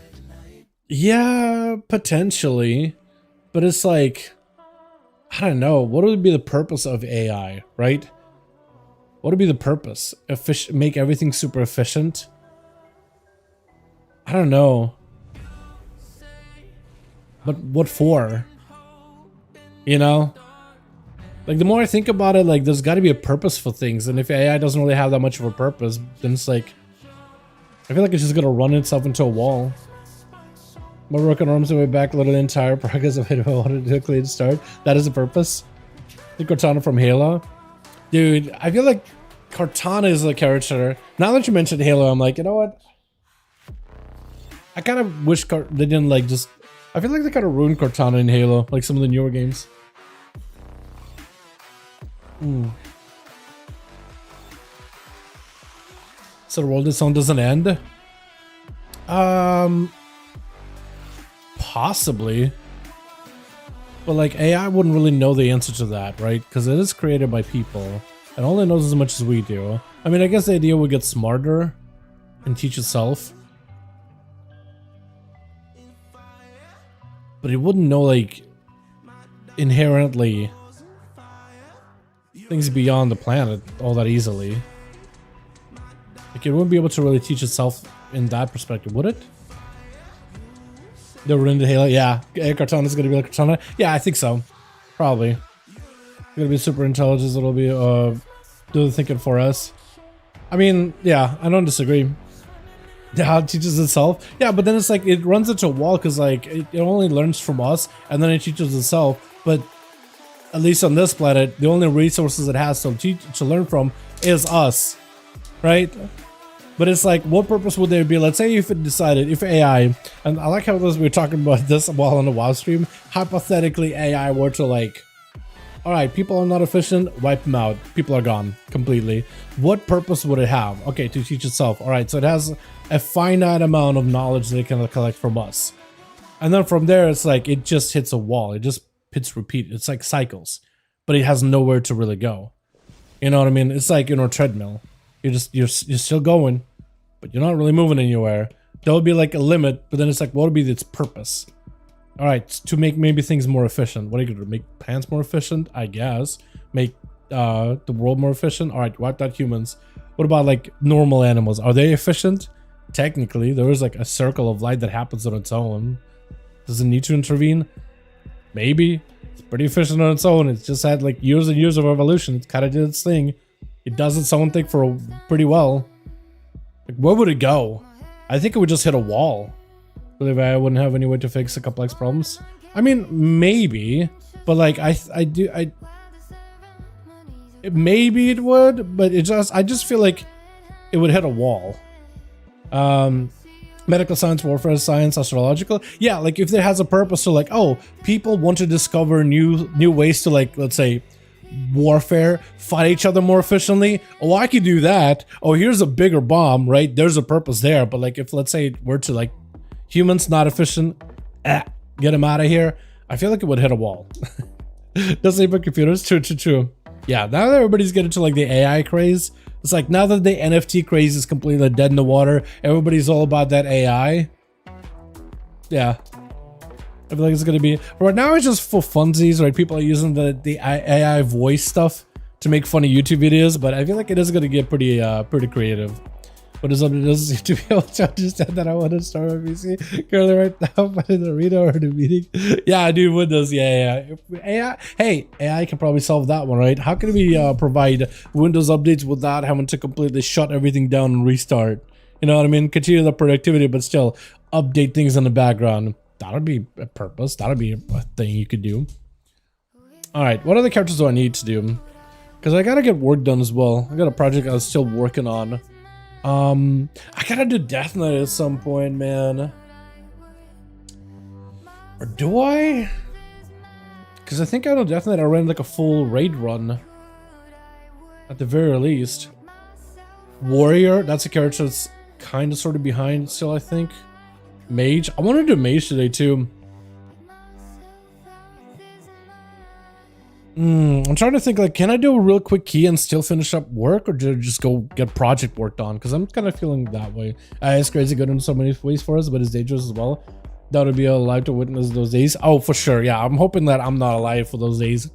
Yeah, potentially. But it's like, I don't know. What would be the purpose of AI, right? What would be the purpose? Make everything super efficient? I don't know. But what for? You know? Like, the more I think about it, like, there's got to be a purpose for things. And if AI doesn't really have that much of a purpose, then it's like, I feel like it's just going to run itself into a wall. My broken arms are way back, literally the entire progress of it. I wanted to do a clean start. That is the purpose. The Cortana from Halo. Dude, I feel like Cortana is a character. Now that you mentioned Halo, I'm like, you know what? I kind of wish they didn't like just... I feel like they kind of ruined Cortana in Halo, like some of the newer games. So the world is song doesn't end? Possibly. But like AI wouldn't really know the answer to that, right? Because it is created by people and only knows as much as we do. I mean, I guess the idea would get smarter and teach itself. But it wouldn't know like inherently things beyond the planet all that easily. Like it wouldn't be able to really teach itself in that perspective, would it? They were into Halo, yeah. Cortana is gonna be like Cortana. Yeah, I think so. Probably. It's gonna be super intelligent. It'll be do the thinking for us. I mean, yeah, I don't disagree. How it teaches itself. Yeah, but then it's like it runs into a wall because like it only learns from us and then it teaches itself. But at least on this planet, the only resources it has to learn from is us, right? But it's like, what purpose would there be? Let's say if it decided, if AI, and I like how we were talking about this while on the WoW stream, hypothetically AI were to like, all right, people are not efficient, wipe them out. People are gone completely. What purpose would it have? Okay, to teach itself. All right, so it has a finite amount of knowledge that it can collect from us. And then from there, it's like, it just hits a wall. It just hits repeat. It's like cycles, but it has nowhere to really go. You know what I mean? It's like, you know, a treadmill. You're still going, but you're not really moving anywhere. There would be like a limit, but then it's like, what would be its purpose? All right, to make maybe things more efficient. What are you gonna do? Make plants more efficient? I guess. Make the world more efficient? All right, wipe out humans. What about like normal animals? Are they efficient? Technically, there is like a circle of light that happens on its own. Does it need to intervene? Maybe. It's pretty efficient on its own. It's just had like years and years of evolution. It kind of did its thing. It does its own thing for pretty well. Like, where would it go? I think it would just hit a wall. Believe I wouldn't have any way to fix a complex problems. I mean, maybe, but like maybe it would, but I just feel like it would hit a wall. Medical science, warfare science, astrological. Yeah, like if it has a purpose to like, oh, people want to discover new ways to like, let's say, warfare, fight each other more efficiently. Oh, I could do that. Oh, here's a bigger bomb, right? There's a purpose there. But like if let's say we're to like humans not efficient, get them out of here. I feel like it would hit a wall. Doesn't even computers. True. Yeah, now that everybody's getting to like the AI craze, it's like now that the NFT craze is completely dead in the water, everybody's all about that AI. Yeah. I feel like it's gonna be, right now it's just for funsies, right? People are using the AI voice stuff to make funny YouTube videos, but I feel like it is gonna get pretty creative. But it's up to us to be able to understand that I want to start my PC currently right now, but in the arena or the meeting. Yeah, dude, Windows, yeah. AI, hey, AI can probably solve that one, right? How can we provide Windows updates without having to completely shut everything down and restart? You know what I mean? Continue the productivity, but still update things in the background. That would be a purpose. That would be a thing you could do. All right, what other characters do I need to do? Because I gotta get work done as well. I got a project I was still working on. I gotta do Death Knight at some point, man. Or do I? Because I think I know Death Knight I ran like a full raid run. At the very least. Warrior, that's a character that's kind of sort of behind still, I think. Mage, I want to do Mage today too. I'm trying to think, like, can I do a real quick key and still finish up work, or do I just go get project work done? Because I'm kind of feeling that way. It's crazy good in so many ways for us, but it's dangerous as well. That would be alive to witness those days. Oh, for sure. Yeah, I'm hoping that I'm not alive for those days.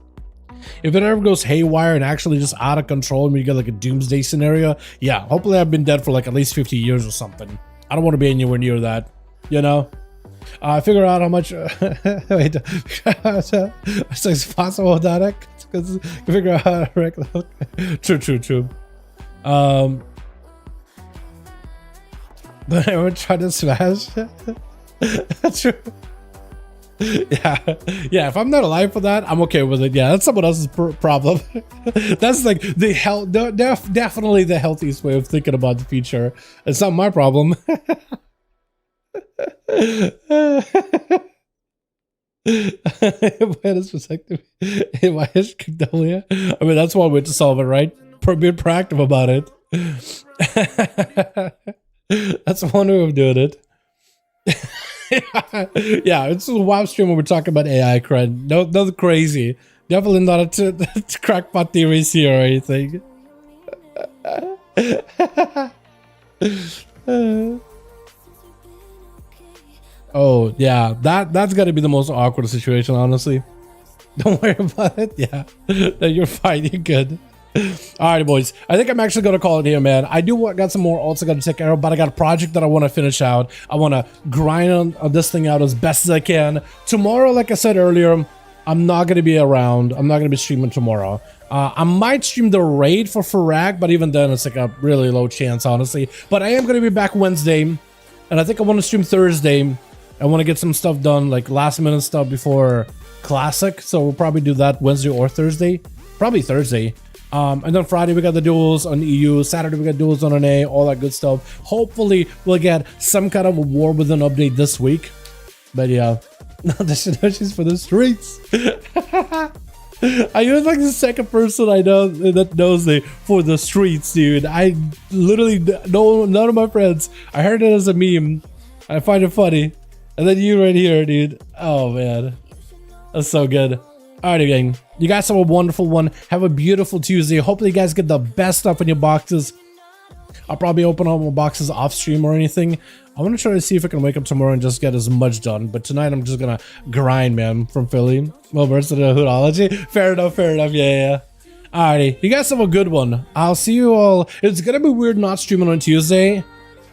If it ever goes haywire and actually just out of control and we get like a doomsday scenario, yeah, hopefully I've been dead for like at least 50 years or something. I don't want to be anywhere near that, you know? Figure out how much wait, it's possible with that, because figure out how to true. But I would try to smash. True. Yeah, if I'm not alive for that, I'm okay with it. Yeah, that's someone else's problem. That's like the definitely the healthiest way of thinking about the future. It's not my problem. Perspective. I mean, that's one way to solve it, right? Be proactive about it. That's one way of doing it. Yeah, it's a WoW stream where we're talking about AI crud. No, nothing crazy. Definitely not a crackpot theories here or anything. Oh yeah, that's gotta be the most awkward situation, honestly. Don't worry about it. Yeah, you're fine. You're good. Alright, boys. I think I'm actually gonna call it here, man. I got some more alts I gotta take care of, but I got a project that I want to finish out. I want to grind on this thing out as best as I can. Tomorrow, like I said earlier, I'm not gonna be around. I'm not gonna be streaming tomorrow. I might stream the raid for Farag, but even then, it's like a really low chance, honestly. But I am gonna be back Wednesday, and I think I want to stream Thursday. I want to get some stuff done, like last minute stuff before Classic, so we'll probably do that Wednesday or Thursday. Probably Thursday. And then Friday we got the duels on EU, Saturday we got duels on NA, all that good stuff. Hopefully we'll get some kind of a War Within update this week. But yeah, not the Shinoshis for the streets. I was like the second person I know that knows the for the streets, dude. I literally know none of my friends. I heard it as a meme. I find it funny. And then you right here, dude. Oh man, that's so good. Alrighty, gang. You guys have a wonderful one. Have a beautiful Tuesday. Hopefully you guys get the best stuff in your boxes. I'll probably open all my boxes off stream or anything. I want to try to see if I can wake up tomorrow and just get as much done. But tonight I'm just gonna grind, man, from Philly. Well, versus the Hoodology. Fair enough, yeah. Alrighty, you guys have a good one. I'll see you all. It's gonna be weird not streaming on Tuesday.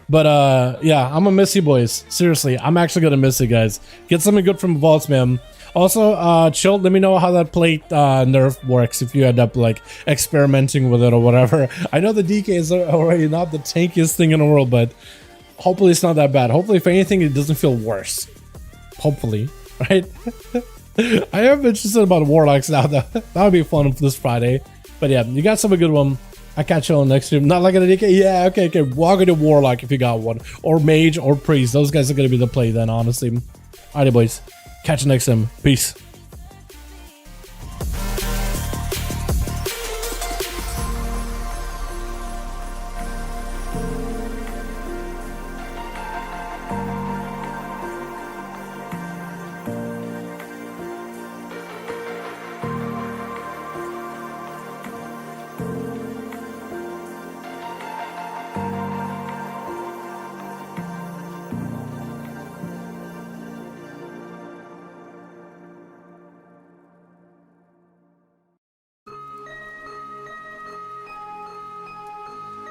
But yeah, I'm gonna miss you boys. Seriously, I'm actually gonna miss you guys. Get something good from Vaults, man. Also, chill, let me know how that plate nerf works if you end up like experimenting with it or whatever. I know the DK is already not the tankiest thing in the world, but hopefully it's not that bad. Hopefully, if anything, it doesn't feel worse. Hopefully, right? I am interested about Warlocks now, though. That would be fun for this Friday. But yeah, you guys have a good one. I'll catch you on next stream. Not like a DK? Yeah, okay. Walk into Warlock if you got one. Or Mage or Priest. Those guys are going to be the play then, honestly. Alrighty, boys. Catch you next time. Peace.